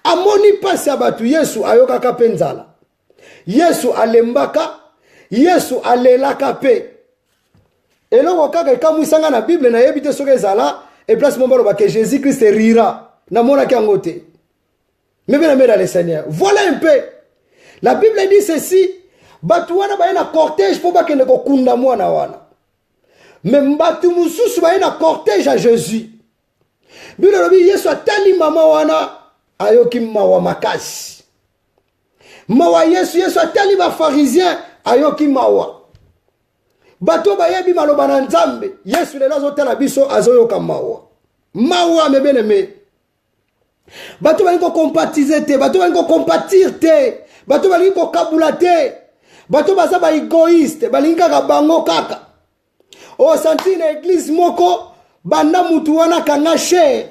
Amoni pasi abatu Yesu ayoka kapenzala. Yesu alembaka, Yesu alelaka pe. Et là kaka kamusanga na Bible na yebite soke zala et place mombalo ba que Jésus Christ rira na mona kangote. Mais bien dans le Seigneur. Voilà un peu. La Bible dit ceci. Batu wana ba na cortège pour ba kende ko kunda mwana wana. Mais batu mususu ba na cortège à Jésus. Bilo lobi Yesu atali mama wana ayoki mawa makasi. Mawa Yesu atali ba pharisien ayoki mawa. Batu ba yebi maloba na Nzambe. Yesu le lazo tala biso azoyoka mawa. Mawa me bien-aimé. Batu ba ko compatiser te, batu ba ko compatir te, batu ba ko kabula te. Bato baza ba égoïste, balinga ka bango kaka. O senti na église moko, banda mutu wana kanga cher.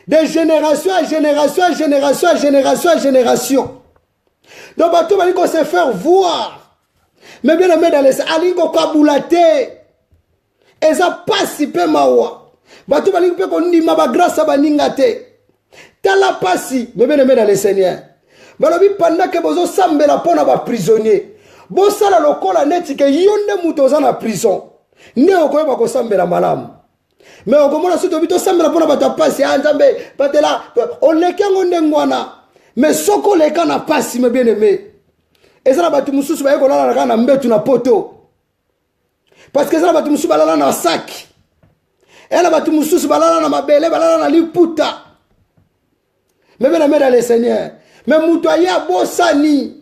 De génération à génération à génération à génération à génération. Donc bato balingo se faire voir. Mais bien aimé dans les alingo kabulate. Eza pasi pe mawa. Bato balingo pe kondima ba grâce ba ningate. Tala pasi, mais bien aimé dans le Seigneur. Balobi pendant que bozo sambela pona ba prisonnier. Bosala lokola neti ke yonde muto za na prison. Ne okoyeba ko sambela malamu. Mais okomona soto bito sambela pona bata pasi Nzambe patela olekango ndengwana. Mais soko leka na pasi me bien aimé. Ezala batu mususu ba yekolala na kana mbetu na poto. Parce que ezala batu mususu balala na sac. Ela batu mususu balala na mabele balala na liputa. Mais bien aimé dans le Seigneur. Mais muto ya bosani.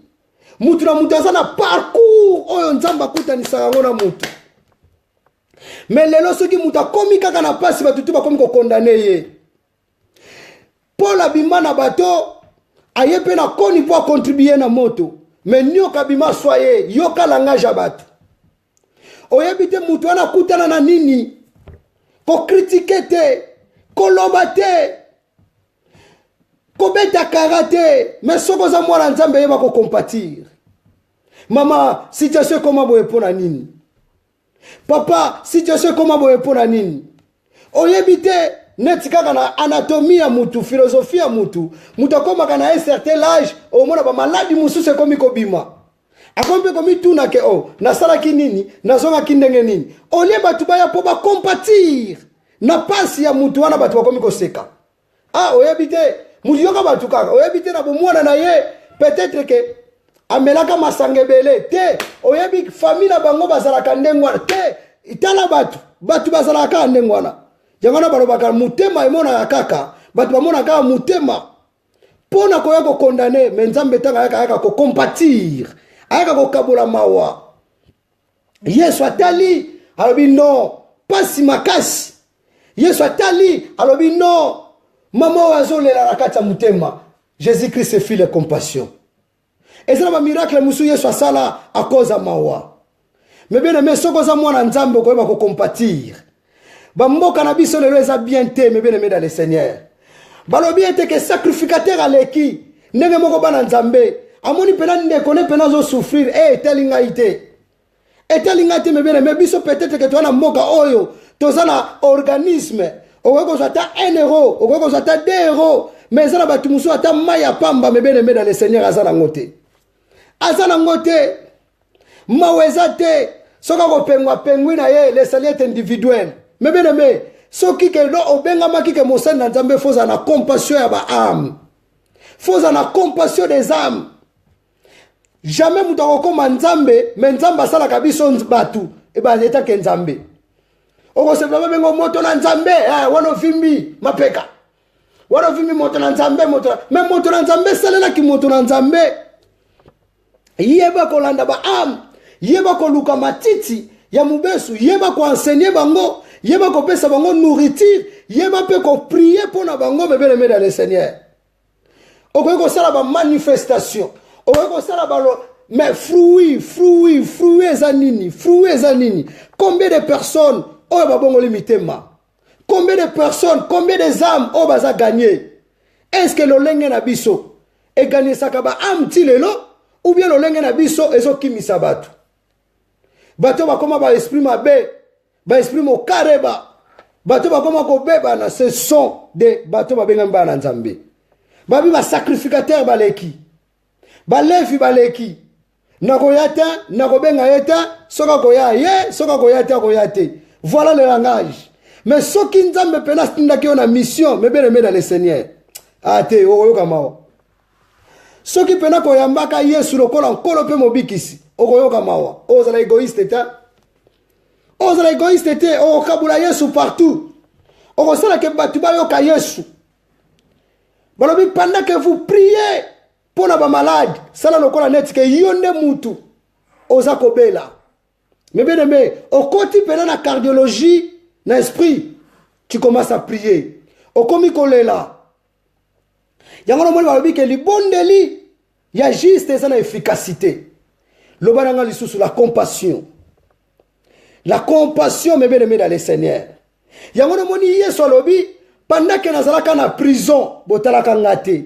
Mutu na mutu azana parcours oyo Nzamba kutanisaka ngo na mutu. Mais lelo soki mutu akomi kaka na pasi batutu bakomi ko condamner ye. Paul abima na bato ayepe na koni po contribuer na moto. Mais nyoka bima soye yoka langage ya bato. Oyebite mutu ana kutana na nini? Ko critiquer te, ko loba te. Kobeta karate, mais soko za mwana Nzambe yeba ko compatir. Maman, situation comment boye pona nini? Papa, situation comment boye pona nini? Oyebite, neti kaka na anatomie ya mutu, philosophie ya mutu. Mutu akomaka na un certain âge, omona ba maladi mususu ekomi kobima. Akombe komi tuna ke nasalaki nini, nazongaki ndenge nini. Olie batu baya po ba compatir na pasi ya mutu wana batu bakomi koseka. Oyebi te, mutu yoka batu kaka, oyebi te na bomwana na ye, peut-être que amelaka masangebele te, oyebi famille na bango bazalaka ndengwana te, itala batu bazalaka ndengwana. Yangana balobaka mutema emona kaka, batu bamona kaka mutema. Pona koya ko condamner, mais Nzambe tanga yaka ko compatir, ayaka ko kabula mawa. Yesu atali, alobi non, pasi makasi. Yesu atali, alobi non, maman wazolela na kati ya mutema. Jésus-Christ fit la compassion. Et c'est un miracle musu Yesu asala à cause de mawa. Mais bien aimé, soko za mwana Nzambe ko ba ko compatir. Ba mboka na biso lelo eza bien te, mais bien aimé dans le Seigneur. Balobi ete que sacrificateur aleki, ndenge moko bana Nzambe, amoni pena ndeko ne pena zo souffrir, telingaite. Telingaite mais bien aimé, biso peut-être que toi na mboka oyo, toza na organisme, okoko zata 1 euro, okoko zata 2 euros, mais ça na batu musu ata maya pamba, mais bien aimé dans le Seigneur azana ngote. Azana ngote, maweza te, soka ko pengwa na ye, les salaires individuels. Mais bien aimé, soki ke lo obenga maki ke mosani na Nzambe foza na compassion ya ba âme. Foza na compassion des âmes. Jamais mutu akokoma Nzambe, mais Nzambe asala kabiso batu, eba leta ke Nzambe. Oko se baba bengo moto na Nzambe, wana vimbi mapeka. Wana vimbi moto na Nzambe, mais moto na Nzambe salela ki moto na Nzambe. Yeba ko landa ba âme, yeba ko luka matiti ya mubesu, yeba ko enseigner bango, yeba ko pesa bango nourriture, yeba pe ko prier pour na bango bébé le dans le Seigneur. Okoy ko sala ba manifestation, okoy ko sala ba mais fruit ezanini. Combien de personnes oh ba bongo limitema? Combien de personnes, combien des âmes oh baza gagner? Est-ce que l'olenge na biso e gagner sakaba âme tilelo ou bien l'olenge na biso ezokimisa batu? Bato bakoma ba esprit mabe, ba esprit mokareba, bato bakoma ko beba na ce sont de bato babenga mba na Nzambe. Babi ba sacrificateur baleki. Balefi baleki. Nakoyata, nakobenga yeta, soka koya ye, soka koyata koyate. Voilà le langage. Mais soki Nzambe pena stindaki on a mission, mais bien aimé dans le Seigneur. Ate okoyoka mao. Soki pena koyambaka Yesu lokola nkolo pe mobikisi. Okoyoka mawa. Ozala égoïste ta. Ozala égoïste te. Okabula Yesu partout. Okosala ke batu bayoka Yesu. Balobi pendant que vous priez pour na ba malade, sala lokola net ke yonde mutu. Oza kobela. Mais bien aimé, okoti pena na cardiologie, na esprit, tu commences à prier. Okomi kolela. Yango no moni balobi ke libondeli ya juste ça na efficacité. Le bananga lisusu la compassion. La compassion me bien aimé dans le Seigneur. Yango no moni Yesu alobi pendant que nazalaka na prison botalaka ngate.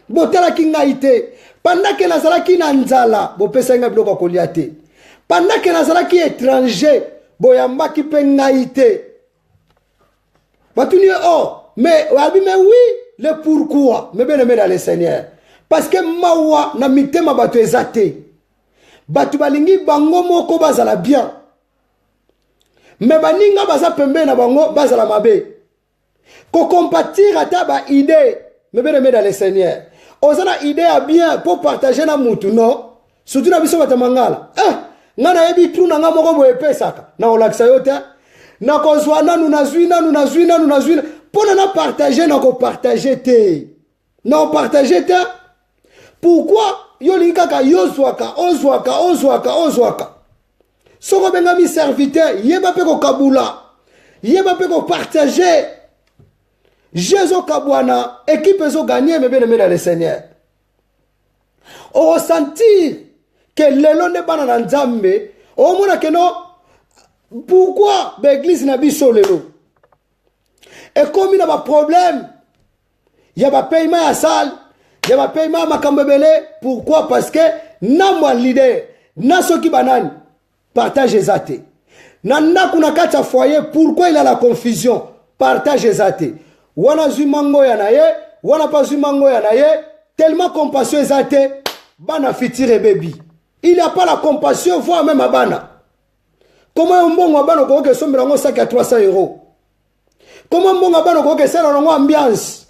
Botalaki ngaite. Pendant que nazalaki na nzala bopesa nga biloko kolia te. Pendant que nazalaki étranger boyambaki pe ngaite. Batuni mais oui, le pourquoi me bien aimé dans le Seigneur. Parce que mawa na mitema bato ezate. Batu balingi bango moko bazala bien. Mais baninga baza pembe na bango bazala mabe. Ko compatir ata ba idée. Me bien aimé dans le Seigneur. Ozana idée à bien pour partager na mutu non. Surtout na biso batamangala. Ngana yebi trou na nga moko bo epesaka. Na olakisa yote. Na kozwa nanu nazwi. Pona na partager na ko partager te. Na partager te. Pourquoi yo linkaka ozwaka. Soko benga mi serviteur, yeba pe ko kabula. Yeba pe ko partager. Jésus kabwana, équipe zo gagner mais bien aimé dans le Seigneur. On ressentir que lelo ne bana na Nzambe, o mona que non pourquoi l'église na biso lelo. Et comme il y a un problème, il y a un paiement à salle, il y a un paiement à makambebele. Pourquoi? Parce que na leader, na soki banani, partage les athées. Na kuna kata foyer, pourquoi il a la confusion? partage ezate. Wana zumango ya na ye, wana pas zumango ya na ye, tellement compassion ezate, bana fitire baby. Il n'y a pas la compassion, voire même à bana. Comment un bon abano koke sombe rango sac à 300 €? Comment un bon abano koke sera rango ambiance?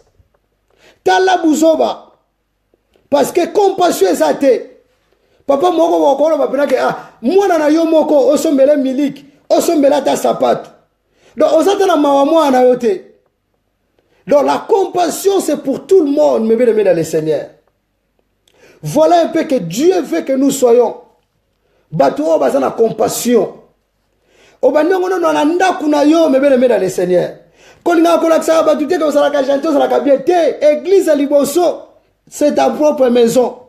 Tala buzoba. Parce que compassion ezate. Papa moko wakolo bapena ke mwana na yo moko osombele miliki, osombela ta sapato. Donc osata na mawa mwana yo te. Donc la compassion c'est pour tout le monde, mes bien-aimés dans le Seigneur. Voilà un peu que Dieu veut que nous soyons. Batuo bazana compassion. Obandengo no na ndaku na yo, mes bien-aimés dans le Seigneur. Kolinga kolaksa batute ko sala ka janto sala ka bien te. Église liboso, c'est ta propre maison.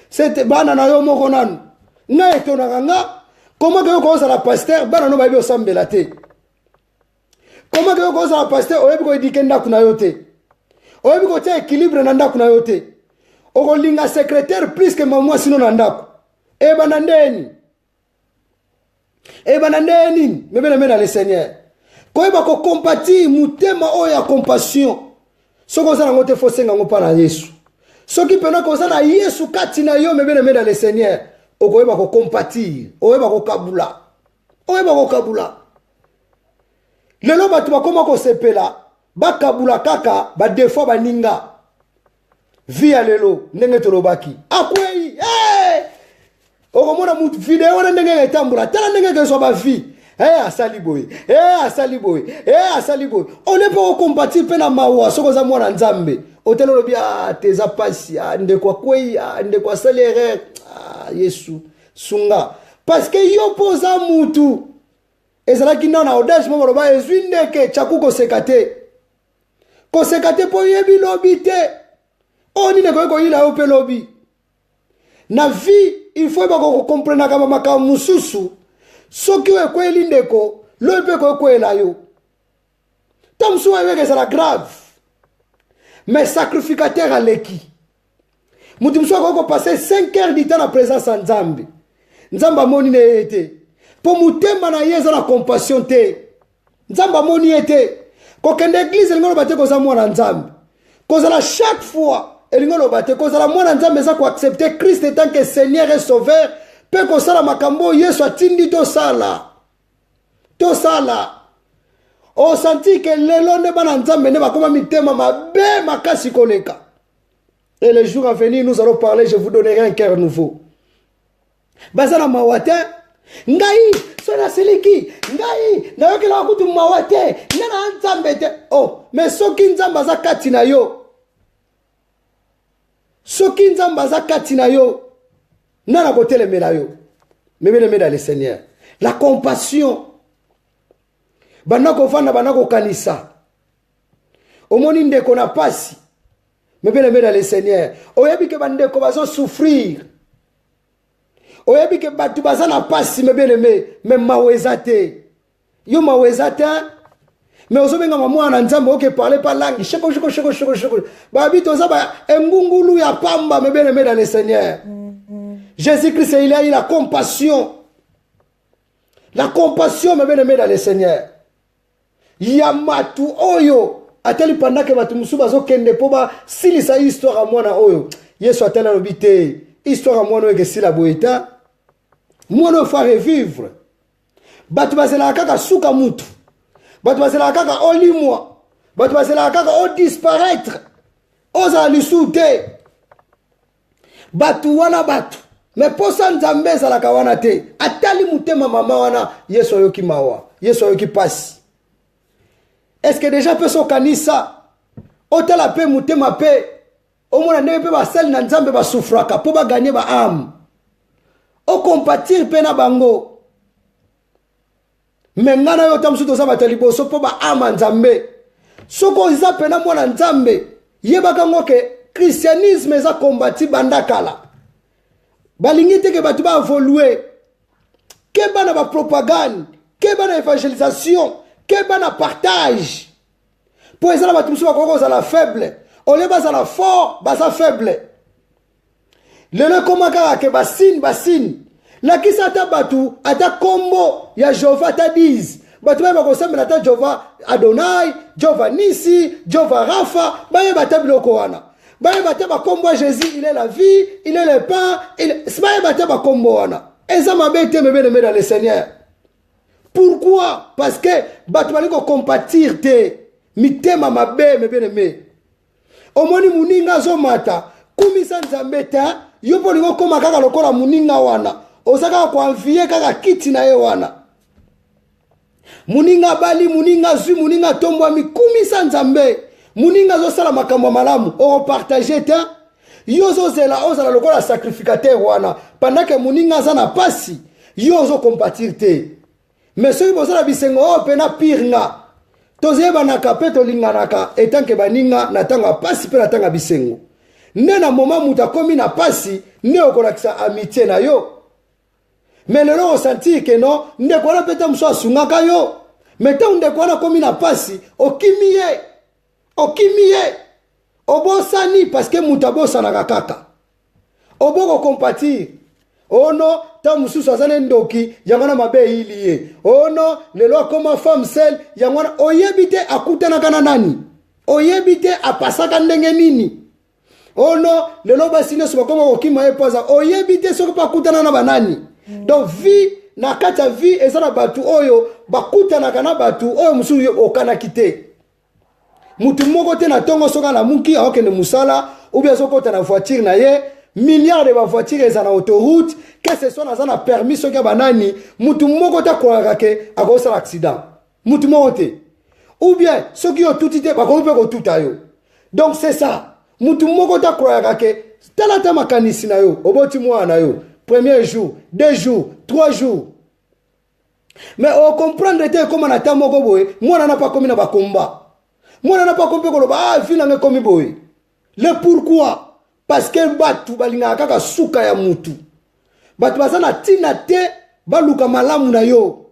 C'est bana na yo moko nanu. Na etona kanga, comment que yo ko sala pasteur bana no babi osambela te. Comment que yo ko sala pasteur oyebi ko edike ndaku na yo te. Oyebi ko tia équilibre na ndaku na yo te. Oko linga secrétaire plus que maman sino na ndaku. Eba na ndeni. Eba na ndeni, mebele mena le Seigneur. Ko eba ko compati mutema oya compassion. Soko za ngote fosenga ngopa na Yesu. Soki pena ko za na Yesu kati na yo mebele mena le Seigneur. Oko eba ko compatir, oyeba ko kabula. Oyeba ko kabula. Lelo batu bakoma ko sepela, ba kabula kaka, ba defo ba ninga. Via lelo ndenge tolobaki akwei okomona mutu video na ndenge etambula tala ndenge ke so ba vie asali boy asali boy asali boy on ne peut compatible pe na mawa soko za mwana nzambe otelo lobi teza pasi nde kwa kwei nde kwa salere Yesu sunga parce que yo poza mutu ezala kinana audace mo loba ezwinde ke chakuko sekate ko sekate po yebi lobite. On dit que il a opé lobby. Na vie, il faut que comprendre que maka mususu. Ce qui est quoi l'indeko, le peu quoi là yo. Tam sou avec ça la grave. Mais sacrificateur à l'équi. Mutum soit qu'on passer 5 heures du temps en présence en Nzambe. Nzamba moni ne été. Pour mutema na yeza la compassion te. Nzamba moni été. Ko kende église ngolo bate ko za mwana Nzambe. Ko za chaque fois elingolo bate ko zala mwana nzambe za ko accepter Christ en tant que Seigneur et Sauveur pe ko sala makambo Yesu atindi to sala o senti que lelo ne bana nzambe ne bakoma mitema mabe makasi koleka et les jours à venir nous allons parler, je vous donnerai un cœur nouveau bazana mawate ngai sona seliki ngai na yokela kutu mawate nana nzambe te mais soki nzamba za kati na yo soki nzamba za kati na yo nana kotelemela yo mebele le Seigneur la compassion banako fanda banako kanisa omoni ndeko na pasi mebele le Seigneur oyebi ke bandeko bazo souffrir oyebi ke batu baza na pasi mebele me mawezate yo mawezate mais ozobenga mwana nzambe oke parler par langue sheko babi toza ba engungulu ya pamba mebele dans le Seigneur. Jésus-Christ il a eu la compassion mebele dans le Seigneur. Ya matu oyo ateli pendant que batu musuba zo kende po ba silisa histoire a mwana oyo Yesu atela lobite histoire a mwana oyo sila boita mwana fa revivre batu bazela kaka suka mutu batu bazela kaka olimwa batu bazela kaka o disparaître oza lisute batu wana batu mais posa nzambe za la kawana te atali mutema mama wana Yesu yoki mawa Yesu yoki pasi. Est-ce que déjà peut so kanisa otala pe mutema pe omona ndenge pe basali na nzambe basufraka po ba gagner ba âme o compatir pe na bango. Mengana yo tamusu to saba taliboso po ba ama nzambe soko za pena mwana nzambe yebaka ngoke christianisme za kombati bandakala balingi te ke batu ba évoluer ke bana ba propagande ke bana évangélisation ke bana partage po ezala batu musu bakoko za la faible ole baza la fort baza faible lelo komaka ke basine la kisa ata batu ata kombo ya Jehova ta diz bato ba kosambela ta Jehova Adonai, Jehova Nisi, Jehova Rafa, baye bata biloko wana. Baye bata ba kombo Jésus, il est la vie, il est le pain, baye bata ba kombo wana. Eza mabete mebe dans le Seigneur. Pourquoi? Parce que bato bali ko compatir te mitema mabe mebe. Omoni muninga zo mata, kumisa nzambe ta, yopo lingo koma kaka lokola muninga wana. Osaka ko envier kaka kiti na ye wana. Muninga bali, muninga zui, muninga tombwa mikumisa nzambe. Muninga zo sala makambo malamu, o partager ta. Yozo zela ozala lokola sacrificateur wana. Pendant que muninga za na pasi, yozo compatir te. Mais soki bozala bisengo o pena pire nga. Tozeba na kapeto linganaka etanke baninga na tanga pasi pe na tanga bisengo. Ne na moment muta komi na pasi, ne okolakisa amitié na yo. Mais le long senti que non, ne kwana peta mso sungaka yo. Mais tant de kwana komi na pasi, okimiye. Obosani parce que muta bosa na kaka. Oboko compatir. Oh non, ta mususu azane ndoki, yangana mabe iliye. Oh non, lelo comme femme seule, yangana oyebite akutana kana nani. Oyebite apasaka ndenge nini. Oh non, lelo basine soba koma okima epaza, oyebite soka pa kutana na banani. Donc vie na kata vie ezana batu oyo bakutana kana batu oyo mususu okana kite. Mutu moko te na tongo soka na muki aokende musala ou bien soko na voiture na ye. Milliards de voitures ezana autoroute, que ce soit na permis soki banani, mutu moko ta kwa ke akosa accident. Mutu moko te. Ou bien soki yo tutite bakomi pe ko tuta yo. Donc c'est ça. Mutu moko ta kwa ke talata makanisi na yo, oboti mwana yo. Premier jour, 2 jours, 3 jours. Mais on comprendre te comment na ta moko boye, mwana na pas komi na bakomba. Mwana na pas komi ko ba vina nge komi boye. Le pourquoi? Parce que batu balinga kaka suka ya mutu. Batu basana tina te baluka malamu na yo.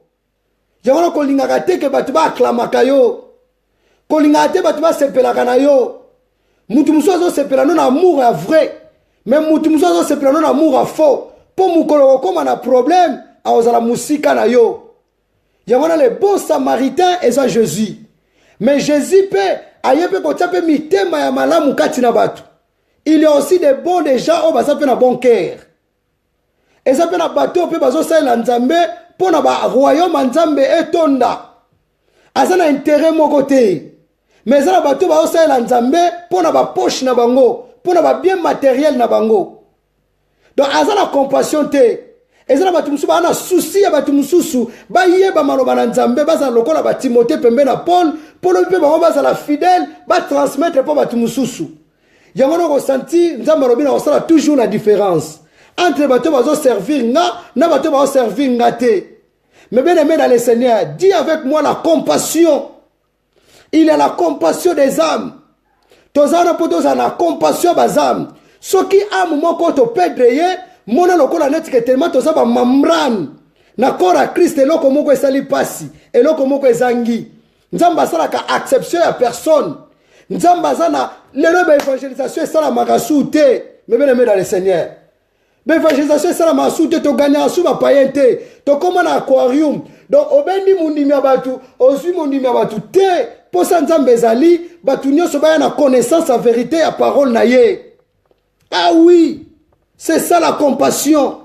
Jangona kolinga te ke batu ba aklamaka yo. Kolinga te batu ba sepelaka na yo. Mutu musozo sepela non amour à vrai. Mais mutu musozo sepela non amour à faux. Po mukolo koma na problème a ozala musika na yo. Jangona le bon samaritain eza Jésus. Mais Jésus pe ayepe ko tape mitema ya malamu kati na batu. Il y a aussi des bons gens qui ont un bon cœur. Et ça peut être un bateau qui a Nzambe pour le royaume Nzambe et Tonda. Ça a un intérêt mon côté. Mais ça a un bateau qui a Nzambe pour la poche na bango, pour le bien matériel na bango. Donc ça a la compassion te. Et ça a un souci à batu mususu. Ba yé ba maloba na Nzambe ba za lokola ba Timothée pembe na Paul, pour le peuple ba za la fidèle, ba transmettre pour batu mususu. Yangono ressenti, nzamba robina osala toujours la différence entre bateau bazo servir na bateau bazo servir te. Mais bien aimé dans le Seigneur, dis avec moi la compassion. Il y a la compassion des âmes. Tozana poto za la compassion des âmes. Ce qui âme moko to pedreye, mona lokola netike tellement toza ba mamran. Na kora Christ eloko moko esali pasi, eloko moko ezangi. Nzamba sala ka acception ya personne. Nzamba zana l'événement évangélisation c'est la magasoute mais bien aimé dans le Seigneur. L'évangélisation c'est la magasoute to gagner sous ma païenté to comme un aquarium. Donc obendi mundimi abatu ozu mundimi abatu te pour ça nzambe zali batu nyoso ba na connaissance la vérité la parole na ye. Ah oui, c'est ça la compassion.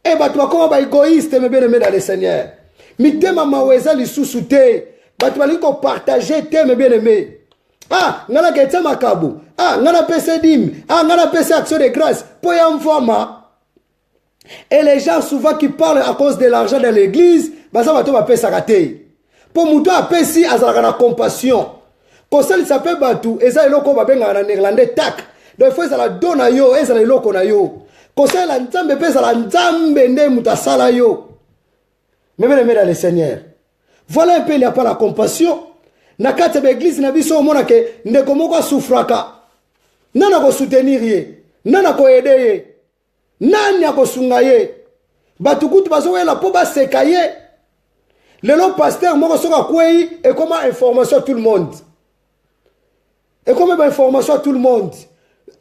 Et batu comme ba égoïste mais bien aimé dans le Seigneur. Mitema maweza lisusu te batu bali ko partager te mais bien aimé. Ah, ngana ketsa makabu. Ah, ngana pese dim. Ah, ngana pese action de grâce. Pour y envoyer. Et les gens souvent qui parlent à cause de l'argent de l'église, bah ça va tout pesa raté. Pour mouto a pesi azala na compassion. Quand ça il s'appelle batu, et ça eloko ba benga na néerlandais tak. Donc il faut ça la donne yo, et ça le loko na yo. Quand ça la nzambe pesa la nzambe nde mutasala yo. Mais dans le Seigneur. Voilà un peu il n'y a pas la compassion. Na kati ya église na biso omona ke ndeko moko souffraka. Nana ko soutenir ye, nana ko aider ye. Nani akosunga ye. Batu kutu bazo la po ba sekaye. Lelo pasteur moko soka kwei et comment information à tout le monde. Et comment information à tout le monde.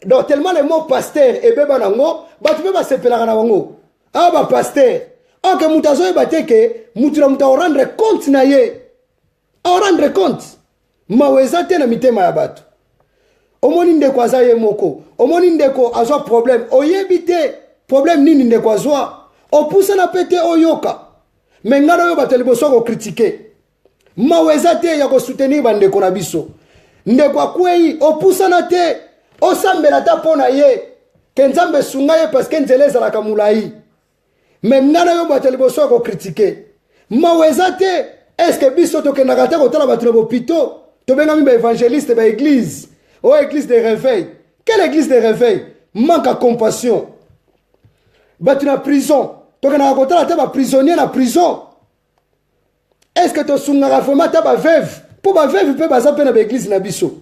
Donc tellement le mot pasteur et beba nango, batu beba sepelaka na bango. Ah ba pasteur. Ok mutazo e bateke, mutu na muta rendre compte na ye. rendre compte maweza te na mitema ya bato omoni ndeko aza ye moko omoni ndeko azwa problème oyebi te problème nini ndeko azwa opusana pe te oyoka me ngana oyo bato liboso kokritike maweza te ya kosoutenir bandeko na biso ndeko akwei opusana te osambela ta mpo na ye ke nzambe esunga ye parceke nzela ezalaka molai me ngana oyo bato liboso kokritike maweza te eske biso tokendaka te kotala bato na bopito tobengami baévangéliste baéglise o église de réveil quelle église de réveil manque à compassion bato na prison tokendaka kotala te baprisonnier na prison est-ce que tosungaka vraiment ta baveuve mpo baveuve mpe baza mpe na baéglise na biso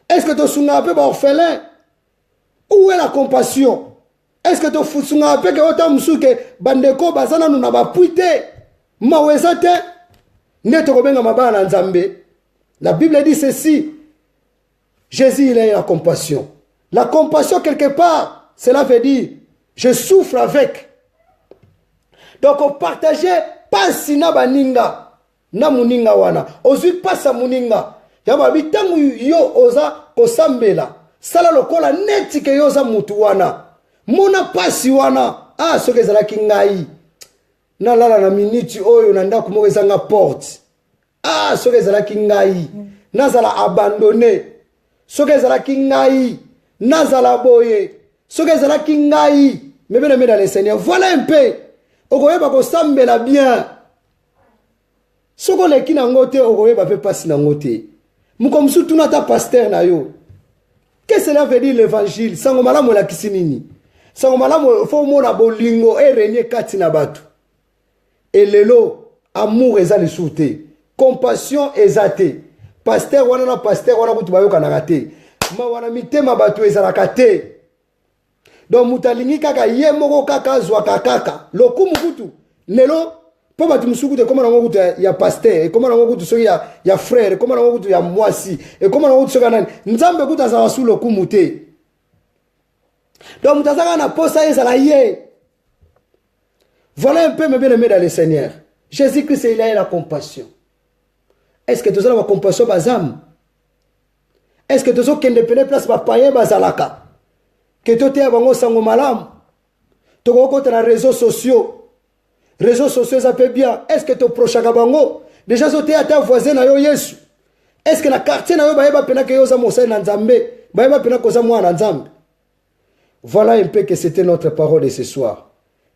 est-ce que tosungaka mpe baorphelin où est la compassion est-ce que tosungaka mpe ke ota mosusu ke bandeko baza nanu na bapui te maweza te nde tokobenga mabala na nzambe. La Bible dit ceci, Jésus il a eu la compassion. La compassion quelque part, cela veut dire je souffre avec. Donc on partageait pas sina baninga na muninga wana ozui pasa muninga yaba bitangu yo oza kosambela sala lokola neti ke yo za mutu wana mona pasi wana soki ezalaki ngai na lala na miniti oyo na ndako moko ezanga porte soki ezalaki ngai nazala abandonné soki ezalaki ngai nazala boye soki ezalaki ngai mebene dans le Seigneur voilà un peu okoyeba kosambela bien soko leki nango te okoyeba pe pasi nango te mukomsu tuna ta pasteur na yo qu'est-ce que cela veut dire l'évangile sango malamu elakisi nini sango malamu fo mona bolingo régner kati na bato elelo amour eza lisusu te compassion eza te pasteur wana na pasteur wana kutu bayokanaka te ma wana mitema bato ezalaka te donc mutalingi kaka ye moko kaka azwaka kaka lokumu kutu lelo po bato mosusu kutu ekoma nango kutu ya pasteur ekoma nango kutu soki ya frère ekoma nango kutu ya mwasi ekoma nango kutu soki ya nani nzambe kutu azala su lokumu te donc moto azaka na posa ezala ye. Voilà un peu mes bien-aimés dans le Seigneur. Jésus-Christ il a eu la compassion. Est-ce que tu as la compassion bazam? Est-ce que tu as une place pour payer bazalaka? Que tu as un sango malam? Tu as les réseaux sociaux. Réseaux sociaux ça peut bien. Est-ce que tu as proche à bango? Déjà tu as ta voisin na yo Yesu. Est-ce que la quartier na yo ba pena que yo za mosa na nzambe? Ba pena ko za mwa na nzambe. Voilà un peu que c'était notre parole de ce soir.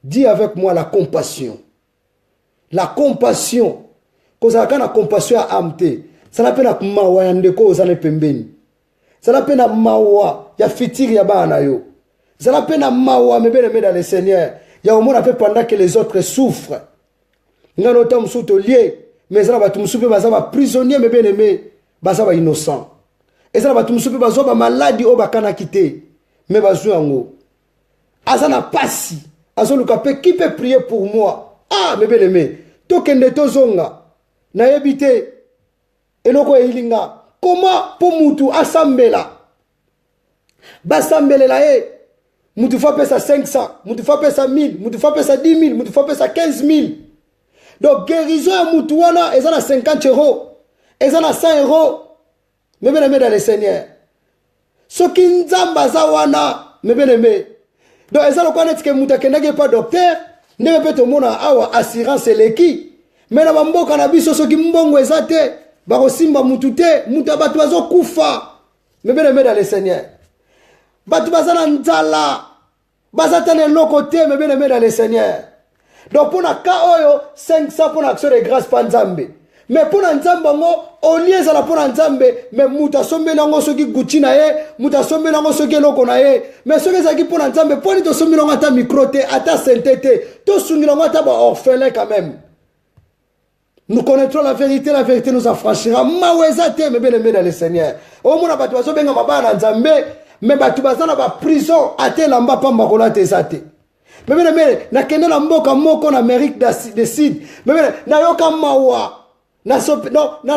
Dis avec moi la compassion. La compassion. Kozaka na compassion à amte. Ça n'a pas na mawa ya ndeko ozane pembeni. Ça n'a pas na mawa ya fitiri ya bana yo. Ça n'a pas na mawa mebele dans le Seigneur. Ya omona pe pendant que les autres souffrent. Ngano ta musuto lié, mais ça va tout soupe baza ba prisonnier mebele baza ba innocent. Et ça va tout soupe bazo ba maladie o bakana kité. Mais bazo yango. Azana pasi. Azoluka pe qui peut prier pour moi? Mais bien aimé, tokende tozonga na yebite eloko elinga. Comment pour mutu asambela? Basambela mutu fa pesa 500, mutu fa pesa 1000, mutu fa pesa 10 000, mutu fa pesa 15 000. Donc guérison ya mutu wana ezana 50 €, ezana 100 €. Mais bien aimé dans le Seigneur. Soki nzamba za wana, mais bien aimé. Donc, ils ont connaître que Moutakendage pas docteur, ne peut tout monde awa assurance leki. Mais la bambo cannabis soki mbongo ezate, barosimba mutute, mutabatu bazo kufa. Mais bien aimé dans le Seigneur. Batu bazana nzala, bazatane lokote, mais bien aimé dans le Seigneur. Donc pour na ka oyo 500 pour action de grâce pa nzambe. Mais pour nzamba ngo au lieu za la pour nzambe mais muta sombe nango soki gucci na ye muta sombe nango soki loko na ye mais soki za ki pour nzambe pour ni to sombe nango ata micro te ata sentete to sungi nango ata ba orphelin quand même. Nous connaîtrons la vérité nous affranchira. Maweza te mais bien aimé dans le Seigneur. Au mona batu bazo benga mabana nzambe mais batu bazana ba prison ate lamba pamba kola te zate. Mais bien aimé na kende na mboka moko na Amérique du Sud. Mais bien na yoka mawa na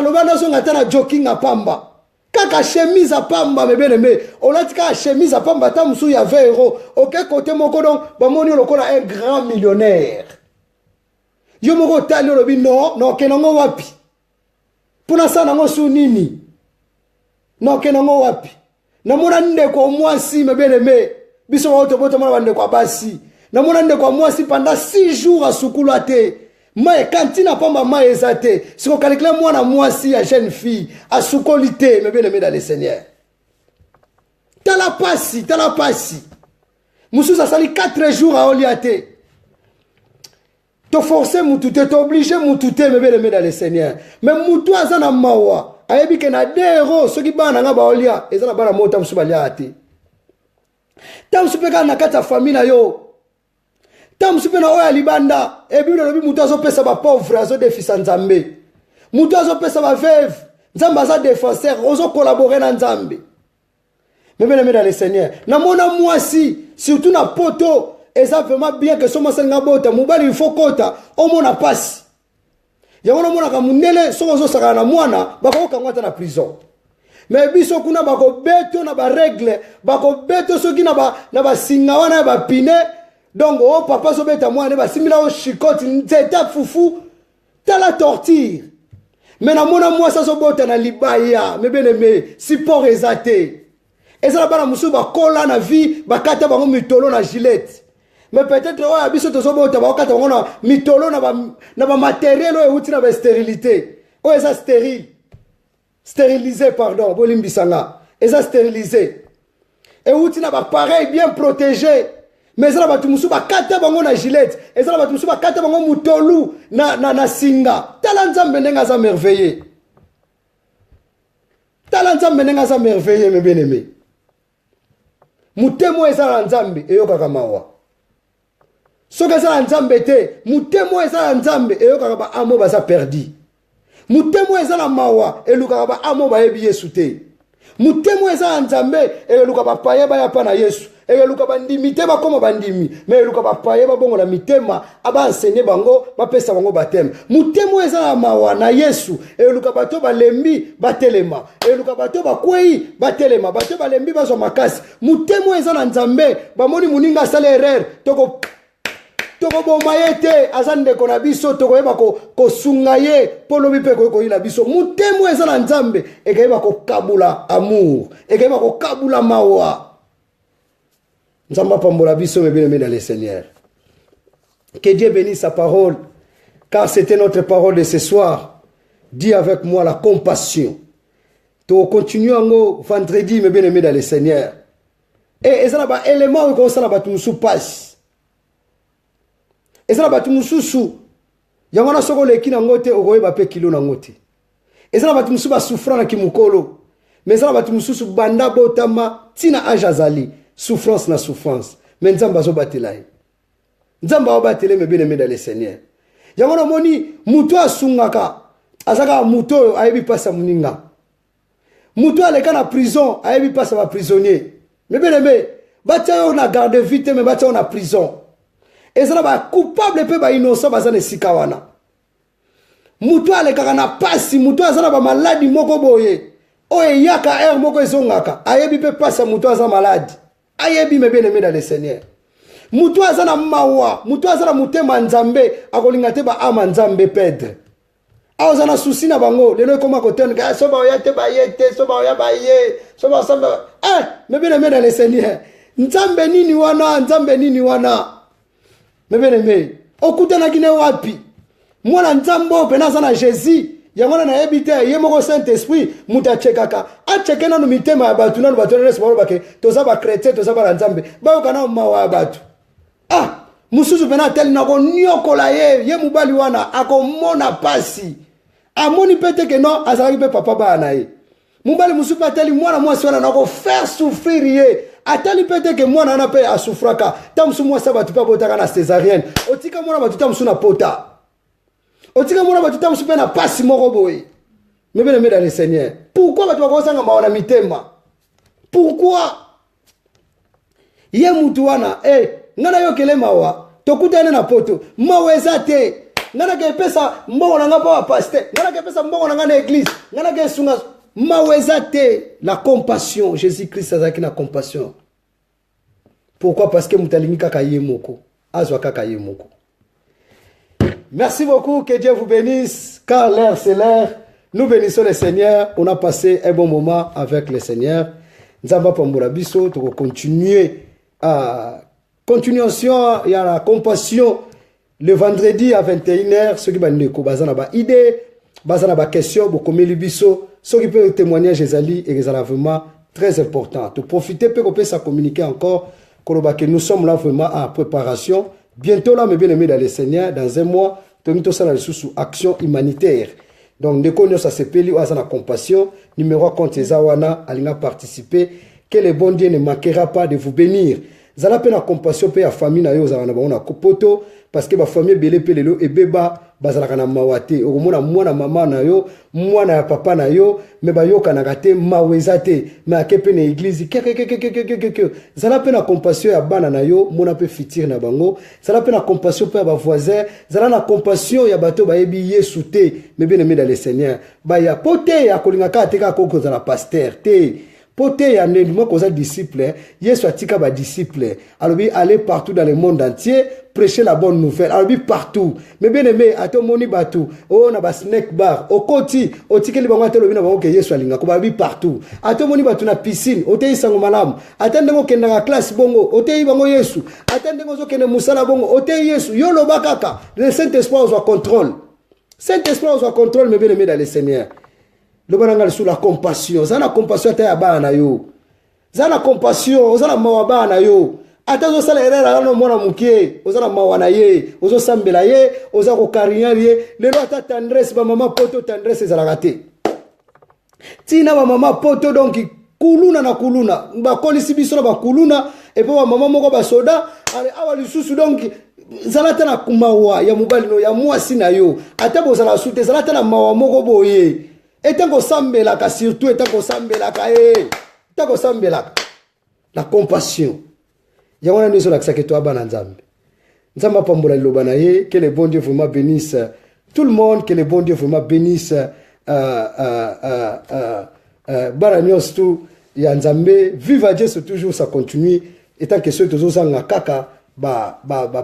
loba na zonga tana joking a pamba kaka chemise a pamba me bien aimé olati ka chemise a pamba ta musu ya 20 €. OK côté moko donc ba moni lokola un grand millionnaire yo moko tali lobi non kenongo wapi Puna sana ngo su nini. Non ke nango wapi. Na mona ndeko mwasi me bien aimé. Biso wa otoboto mona ndeko basi. Na mona ndeko mwasi pendant 6 jours à sukulate. Mais quand il n'a pas maman ezate, si on calcule mwana mwasi à jeune fille à sukolité me bien aimé dans le Seigneur. T'as la passi. Moussou ça sali 4 jours à Oliate. Te forcer moutouté, t'es obligé moutouté me bien aimé dans le Seigneur. Mais moutou azana mawa. Ayebi ke na dero soki bana nga baolia ezana bana mota msubalia ate tam supeka na kata famille yo tam supena oya libanda ebi lobi mutu azopesa ba pauvre azo defisa nzambe mutu azopesa ba veuve nzamba za défenseur ozo collaborer na nzambe meme dans le Seigneur na mona mwasi surtout na poto eza vraiment bien que soma senga bota mubali il faut kota o mona passe. Yawona mona ka munele soko zo saka na mwana bako kangwata na prison. Mais biso kuna bako beto na ba règle, bako beto soki na ba singa wana ba pine. Donc oh papa so beta mwana ba simila o chicote nzeta fufu ta la torture. Mais na mona moi ça so bota na libaya, me beneme support ezate. Ezala bana musu ba kola na vie bakata bango mitolo na gilette. Mais peut-être ouais abiso to sobo ta bakata bango na mitolo na ba matériel o euti na ba stérilité. O eza stérile. Stérilisé pardon, bolimbisanga. Eza stérilisé. Euti na ba pareil bien protégé. Mais ezala batu musu bakata bango na gilette. Ezala batu musu bakata bango mutolu na singa. Tala nzambe ndenga za merveilleux. Tala nzambe ndenga za merveilleux mes bien-aimés. Mutemo ezala nzambe eyoka kamawa. Soka ezala nzambe te, mutemo ezala nzambe eyoka ba amo baza perdi. Mutemo ezala mawa eluka ba amo ba yebi Yesu te. Mutemo ezala nzambe eluka ba paye ba ya pa na Yesu. Eluka ba ndimi te ba koma ba ndimi, mais eluka ba paye ba bongo na mitema aba enseigner bango ba pesa bango batema. Mutemo ezala mawa na Yesu eluka bato ba lembi batelema. Eluka bato ba kwei batelema, bato ba lembi bazo makasi. Mutemo ezala nzambe ba moni muninga sala erreur toko bomayete azande kona biso toko yeba ko sungaye polo bipe ko ila biso mutemo ezala nzambe ekayeba ko kabula amour ekayeba ko kabula mawa. Nzamba pambola biso me bien dans le Seigneur. Que Dieu bénisse sa parole, car c'était notre parole de ce soir. Dis avec moi la compassion. Tu continues en vendredi me bien dans le Seigneur. Et ça ba élément ko ça ba tu sou passe. Et ça ba tu sou yango na soko leki na ngote okoyeba pe kilo na ngote. Et ça ba tu sou ba souffrant na kimukolo. Mais ça ba tu sou banda botama tina ajazali. Souffrance na souffrance. Mais nzamba zo batelaye. Nzamba o batele me bien dans le Seigneur. Yango na moni muto asungaka. Azaka muto ayebi pasa muninga. Muto aleka na prison ayebi pasa ba prisonnier. Me bien aimé, batia yo na garde vite mais batia yo na prison. Et ça ba coupable pe ba innocent baza ne sikawana. Muto aleka na pasi, muto azana ba maladi moko boye. Oye yaka er moko ezongaka. Ayebi pe pasa muto azana maladi. Ayebi me bien aimé dans le Seigneur. Mutu azana mawa, mutu azana mutema nzambe, akolinga te ba ama nzambe pedre. Azana souci na bango, lelo koma koten ga soba oyate ba yete, soba oya ba ye, soba samba. Me bien aimé dans le Seigneur. Nzambe nini wana, nzambe nini wana. Me bien aimé. Okutana kine wapi? Mwana nzambo pena sana Jésus. Yangona na ebite ye moko Saint-Esprit muta chekaka achekena no mitema ya batu na batu na respo bake toza ba chrétien toza ba nzambe ba kana mawa batu mususu pena tel na ko nyokola ye mubali wana akomona pasi amoni pete ke non azali pe papa ba na ye mubali mususu pateli mwana mwasi wana na ko faire souffrir ye atali pete ke mwana na pe asufraka tamsu mwasa batu pa botaka na césarienne otika mwana batu tamsu na pota. Otika mona batuta msupe na pasi moko boye. Me bien aimé dans le Seigneur. Pourquoi batu bakosanga mawana mitema? Pourquoi? Ye mutu wana ngana yo kele mawa tokutane na poto maweza te ngana ke pesa mbongo nanga pa pasteur ngana ke pesa mbongo nanga na église ngana ke sunga maweza te. La compassion, Jésus-Christ azaki na compassion. Pourquoi? Parce que mutalingi kaka ye moko azwa kaka ye moko. Merci beaucoup, que Dieu vous bénisse, car l'heure c'est l'heure Nous bénissons le Seigneur. On a passé un bon moment avec le Seigneur. Nzamba Pambola Biso, tu vas continuer à continuation, il y a la compassion. Le vendredi à 21h, ceux qui ont bazana ba idée, bazana ba question, beaucoup de biso, ceux qui peuvent témoigner Jézali et Jézala vraiment très important. Tu profiter pour que ça communiquer encore, que nous sommes là vraiment en préparation. Bientôt là, mes bien-aimés dans le Seigneur, dans un mois, tu as ça sous action humanitaire. Donc, nous connaissons ça, c'est la compassion. Numéro compte Zawana, Alina participer. Que le bon Dieu ne manquera pas de vous bénir. Zala pe na compassion pe ya famille na yo zala na kopoto parce que ba famille belé pe lelo e beba bazala kana mawate o mona mwana mama na yo mwana ya papa na yo me ba yo kana gate mawezate me akepe na église ke zala pe na compassion ya bana na yo mona pe fitir na bango zala pe na compassion pe ya ba voisin zala na compassion ya bato ba yebi Yesu te me bien aimé dans le Seigneur ba ya pote ya kolinga ka te ka ko zala pasteur te Poté ya moi qu'on disciple, Yesu atika ba disciple. Alors aller partout dans le monde entier, prêcher la bonne nouvelle. Alors partout. Mais bien aimé, ato moni batu, oh na ba snack bar, o koti, o tike li bango telo bina bango ke Yesu alinga ko ba partout. Ato moni batu na piscine, o tei sango malamu. Atende ngo kenda na classe bongo, o tei bango Yesu. Atende ngo zo kende musala bongo, o tei Yesu. Yo lo bakaka. Le Saint-Esprit au contrôle. Saint-Esprit au contrôle, mais bien aimé dans le Seigneur. Le banangal sous la compassion. Ça la compassion ta bana yo. Ça la compassion, ça la mawabana yo. Ata zo sala erera no mwana mukie, ozala mawana ye, ozo sambela ye, oza ko karinya ye. Le lo ata tendresse ba mama poto tendresse za raté. Tina ba mama poto donc kuluna na kuluna. Ba kolisi biso na ba kuluna et puis ba mama moko ba soda, ale awa lisusu donc zalata na kumawa ya mobali no ya mwasi na yo. Ata bo zala sute zalata na mawa moko boye. Etango sambelaka surtout etango sambelaka etango sambelaka la compassion yangona nezo la kisake to abana nzambe nzamba pambola liloba na ye que le bon Dieu vraiment bénisse tout le monde que le bon Dieu vraiment bénisse bara nyos ya nzambe viva Jésus toujours ça continue étant que ceux tozo sanga kaka ba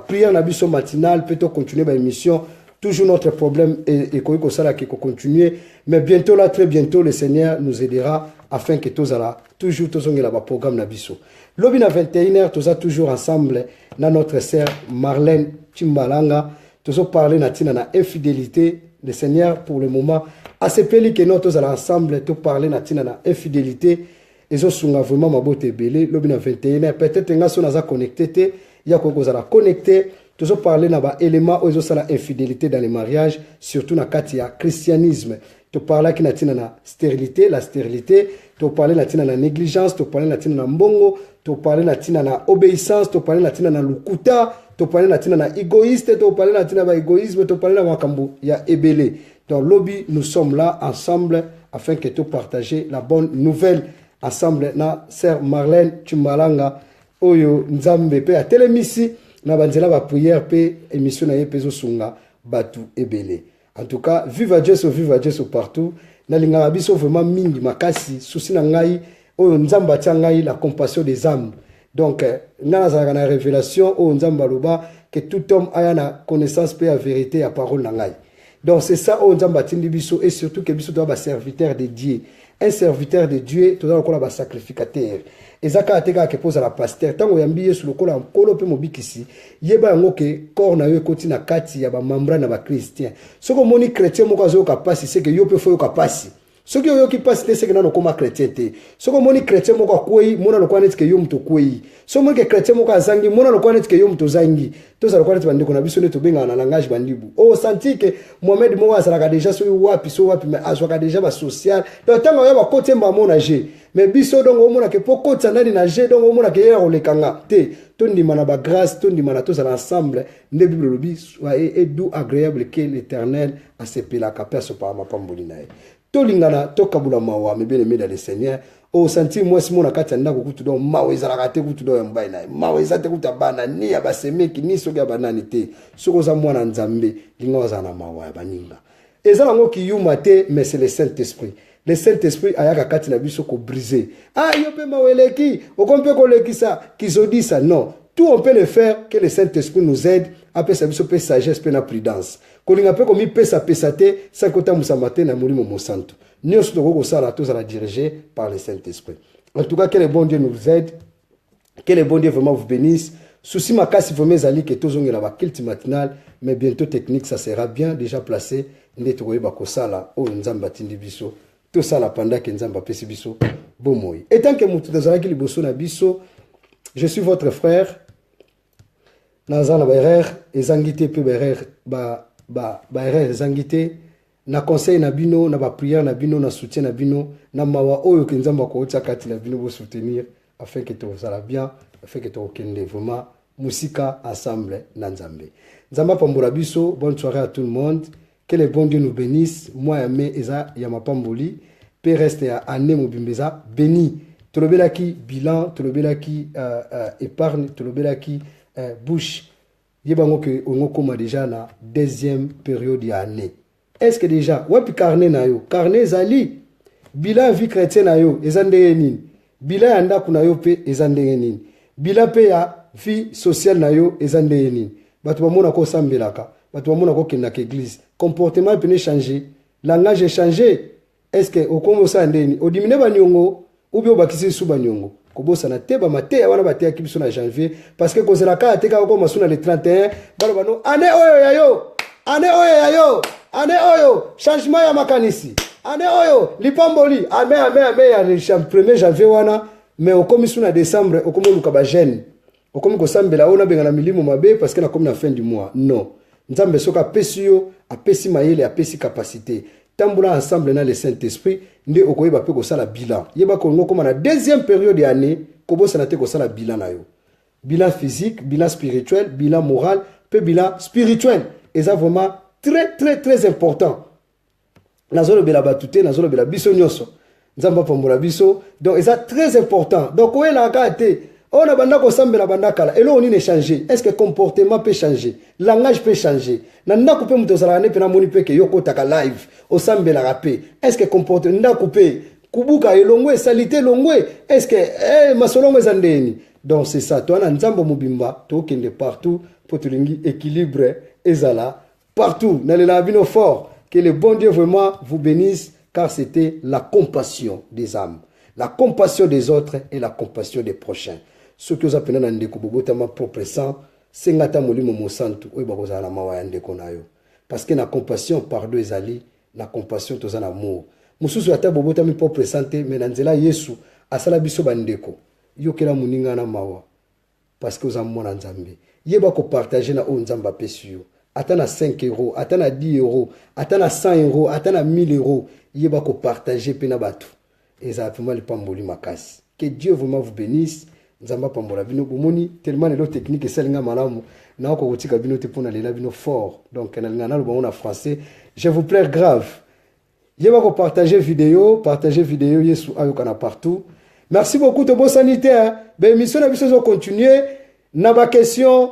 prière na biso matinale peut continuer ba émission. Toujours notre problème et qu'on continuer. Mais bientôt là, très bientôt, le Seigneur nous aidera afin que tous là, toujours tous on là programme nabiso. Lobby à 21h, tous toujours ensemble, dans notre sœur Marlène Chimbalanga, tous parler natina na infidélité. Le Seigneur pour le moment a ce peli que nous tous ensemble, tous parler natina na infidélité. Et zo sunga vraiment ma beauté belé. Lobby à 21h, peut-être nga so naza connecté, ya ko kozala connecté. Toujours parler na élément où ils ont la infidélité dans les mariages, surtout dans le christianisme. Tu parles qui na na stérilité, la stérilité. Tu parles na na négligence, tu parles na na mbongo, tu parles na na obéissance, tu parles na na lukuta, tu parles na na égoïste, tu parles na ba égoïsme, tu parles na wakambu ya ebele. Dans lobby, nous sommes là ensemble afin que tu partages la bonne nouvelle ensemble na sœur Marlène Chimbalanga oyo nzambe pe a télémisi. Na banzela ba prière pe émission na yepezo sunga batu ebele. En tout cas, vive Jésus partout. Na linga biso vraiment mingi makasi souci na ngai oyo nzamba tia ngai la compassion des âmes. Donc na na révélation oyo nzamba loba que tout homme aya na connaissance pe la vérité à parole na ngai. Donc c'est ça oyo nzamba tindi biso et surtout que biso doit ba serviteur de Dieu. Un serviteur de Dieu, tout dans le sacrificateur. Et ça, quand tu poses à la pasteur, tant que tu as sur le col en colo, tu mobikisi, yeba ngo ke corps na yo koti na kati ya ba membra na ba chrétien. Ce que moni chrétien mo kazo ka passi, c'est que yo pe fo ka passi. Ce que yo ki passi, c'est que na no koma chrétien te. Ce que moni chrétien mo ka kwei, mona no kwanet ke yo mto kwei. Ce que moni chrétien mo ka zangi, mona no kwanet ke yo mto zangi. To za kwanet bandi kona biso ne to benga na langage bandibu. Oh senti que Mohamed mo azala ka déjà so wapi mais azwa déjà ba social. Donc tant yo ba kote mba mona je. Mais biso donc au mona ke poko tsanani na je donc au mona ke ya olekanga te. Tondi mana ba grâce, tondi mana tous ensemble, ne Bible lobi soyez doux agréable que l'Éternel a sepé la capesse par ma pambolina. Tolingana tokabula mawa me bien aimé dans le Seigneur. O senti moi si mona kati ndako kutu do maweza la kate kutu do mbai na. Maweza te kuta bana ni ya basemeki ni soki ya banani te. Soko za mwana nzambe linga za na mawa ya baninga. Ezala ngo ki yuma te mais c'est le Saint-Esprit. Le Saint-Esprit ayaka kati na biso ko briser. Ah yo pe maweleki, okompe ko lekisa, kizodi ça non. tout on peut le faire, que le Saint-Esprit nous aide, après ça, peut sagesse, peut la prudence. Quand on a peu comme il peut s'apaisater, ça côté Moussamate, na mouli mon santo. Nous sommes tous à la diriger par le Saint-Esprit. En tout cas, que le bon Dieu nous aide, que le bon Dieu vraiment vous bénisse. Souci ma casse, il faut mes alliés que tous ont la culte matinale, mais bientôt technique, ça sera bien déjà placé. Nettoyer bakosala, oh nzamba tindi biso. Tout ça la pendant que nzamba pesi biso. Bon moi. Et tant que moutou dazaraki liboso na biso, je suis votre frère. Nazana Berer, ezangité pe Berer, Berer ezangité. Na conseil na bino, na ba prière na bino, na soutien na bino, na mawa oyo ke nzamba ko tia kati na bino bo soutenir afin que tout ça bien, afin que tout kende vraiment musika ensemble na nzambe. Nzamba pambola biso, bonne soirée à tout le monde. Que le bon Dieu nous bénisse. Moi yame eza yama pamboli, pe reste ya ane mobimbeza béni. Tolobela ki bilan, tolobela ki épargne, tolobela ki bouche. Yebango ke ongo koma déjà na deuxième période ya année. Est-ce que déjà, wapi carnet na yo, carnet zali, bilan vie chrétienne na yo, ezandenge nini, bilan ya ndaku na yo pe ezandenge nini, bilan pe ya vie sociale na yo ezandenge nini, batu bamona ko sambelaka, batu bamona ko kenda église, comportement peut changer, langage est changé, est-ce que okomo sa ndeni, odimine ba nyongo, ou bien obakisi su ba nyongo, kobosa na te ba mate ya wana bate ya kibiso na janvier, parce que kozela ka ateka ko masuna le 31, balo bano, ane oyo ya yo, ane oyo ya yo, ane oyo, changement ya makanisi. Ane oyo, lipamboli. Ame ya 1er janvier wana. Mais okomi suna décembre, okomi lukaba jeune. Okomi kosambela ona benga na milimo mabe parce que na komi na fin du mois. Non. Nzambe soka apesi yo, apesi mayele, apesi capacité. Tambula ensemble na le Saint-Esprit, nde okoyeba pe kosala bilan. Yeba kongo koma na deuxième période de année, kobosa na te kosala bilan na yo. Bilan physique, bilan spirituel, bilan moral, pe bilan spirituel. Et ça vraiment très important. Nazolo bela batute, nazolo bela biso nyoso. Nzamba pambola biso. Donc, ça très important. Donc, où est la carte? On a banda ko sambela banda kala. Et là, on est changé. Est-ce que le comportement peut changer? Langage peut changer. Nanda coupe muto salane pe na moni pe ke yoko taka live. O sambela rapé. Est-ce que comportement nda coupe kubuka elongwe salité longwe? Est-ce que masolongo zandeni? Donc, c'est ça. Toi, na nzamba mubimba, to kende partout pour te lingi équilibre ezala. Partout, dans les labino forts, que le bon Dieu vraiment vous bénisse, car c'était la compassion des âmes, la compassion des autres et la compassion des prochains. Ce que vous appelez dans le Bobo, propre sang, c'est ngata molimo mosantu, ou bakoza la mawa yande konayo. Parce que la compassion, pardon ezali, la compassion tozan amour. Mususu ata bobo tami propre santé, mais nanzela Yesu, asala biso bandeko. Yokela muninga na mawa. Parce que vous avez mon nzambe. Yeba ko partager na o nzamba pesio. Atana 5 euros, atana 10 euros, atana 100 euros, atana 1000 euros. Yeba ko partager pena batu. Et ça vraiment le pamboli makasi. Que Dieu vraiment vous bénisse. Nzamba pambola bino bomoni tellement les techniques et celle nga malamu. Na ko kotika bino te pona lela bino fort. Donc na ngana lo bon en français. Je vous plaire grave. Yeba ko partager vidéo Yesu ayokana partout. Merci beaucoup de bon sanitaire. Ben mission na biso zo continuer. Na ba question,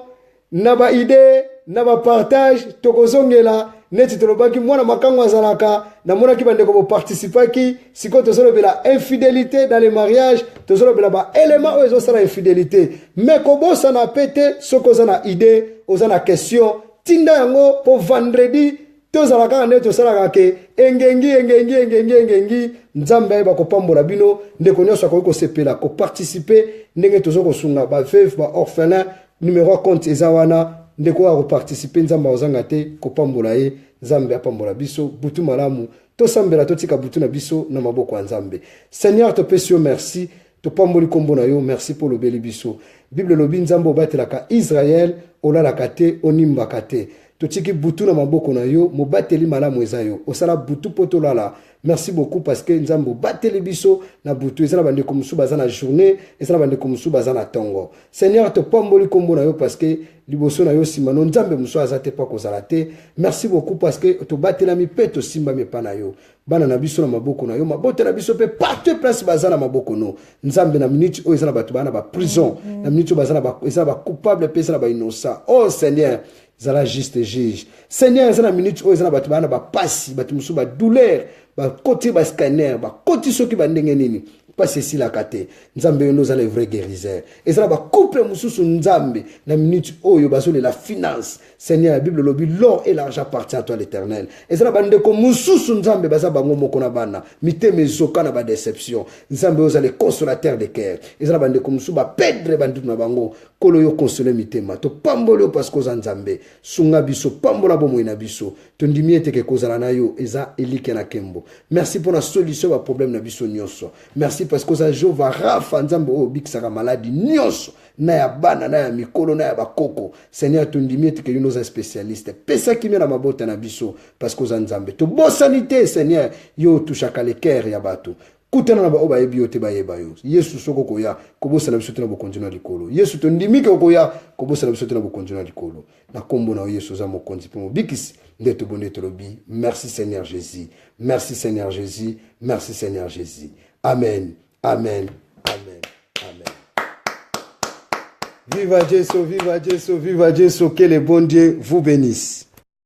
na ba idée, na ba partage, tokozongela neti tolobaki mwana makango azalaka na mona ki bande ko participer ki siko tozolobela infidélité dans les mariages, tozolobela ba élément ozo sala infidélité. Mais ko bosa na pété soko za na idée, oza na question, tinda yango pour vendredi tozalaka neti tosalaka ke engengi nzambe ba ko pambola bino ndeko nyoso ko sepela ko participer ndenge tozoko sunga ba veuve ba orphelin numéro compte ezawana ndeko a participer nzamba ozanga te ko pambola ye nzambe apambola biso butu malamu to sambela to tika butu na biso na maboko nzambe. Seigneur te pesio merci to pamboli kombo na yo merci pour le beli biso. Bible lobi nzambe batelaka Israël olalaka te onimbaka te. Totiki butu na maboko na yo mobateli malamu eza yo osala butu potolala. Merci beaucoup parce que nzambo bateli biso na butu ezala bande ko musu bazana journée ezala bande ko musu bazana tongo. Seigneur te pamboli kombo na yo parce que liboso na yo simano nzambe musu azate pa kozala te. Merci beaucoup parce que to batela mi peto simba mi pana yo bana na biso na maboko na yo mabote na biso pe partout place bazana maboko no nzambe na minute o ezala batu bana ba prison na minute bazana ba ezala ba coupable pe ezala ba innocent. Oh Seigneur zala juste juge. Seigneur ezala minute o ezala batu bana ba pasi batu musu ba douleur ba côté ba scanner ba côté soki ba ndenge nini pas ceci la kate nzambe nous a les vrais guérisseurs et ça ba couple mususu nzambe na minute oyo bazole la finance Seigneur la Bible lobi l'or et l'argent appartient à toi l'Éternel et ça ba ndeko mususu nzambe baza bango moko na bana miteme zoka na ba déception nzambe oza les consolateurs de cœur et ça ba ndeko mususu ba perdre banditu na bango kolo yo consoler mitema to pambolo parce que oza nzambe sunga biso pambola bomo na biso to ndimi ete ke kozala na yo eza elike na kembo merci pour la solution ba problème na biso nyonso merci parce que ça Jova Rafa nzambe o bikisaka maladie nyonso na ya bana na ya mikolo na ya bakoko Seigneur tondimi ete ke yo nos spécialistes pesa kimia na mabota na biso parce que oza nzambe to bosanité Seigneur yo tushaka le cœur ya bato kutana na ba oba yebi yote ba yeba yo Yesu soko koya kobosa na biso tena bokonjina likolo Yesu tondimi ke koya kobosa na biso tena bokonjina likolo na kombo na Yesu za mokonzi pe mo bikisi ndeto bonete lobi merci Seigneur Jésus merci Seigneur Jésus merci Seigneur Jésus amen amen amen amen. Viva Jésus, viva Jésus, viva Jésus, que le bon Dieu vous bénisse.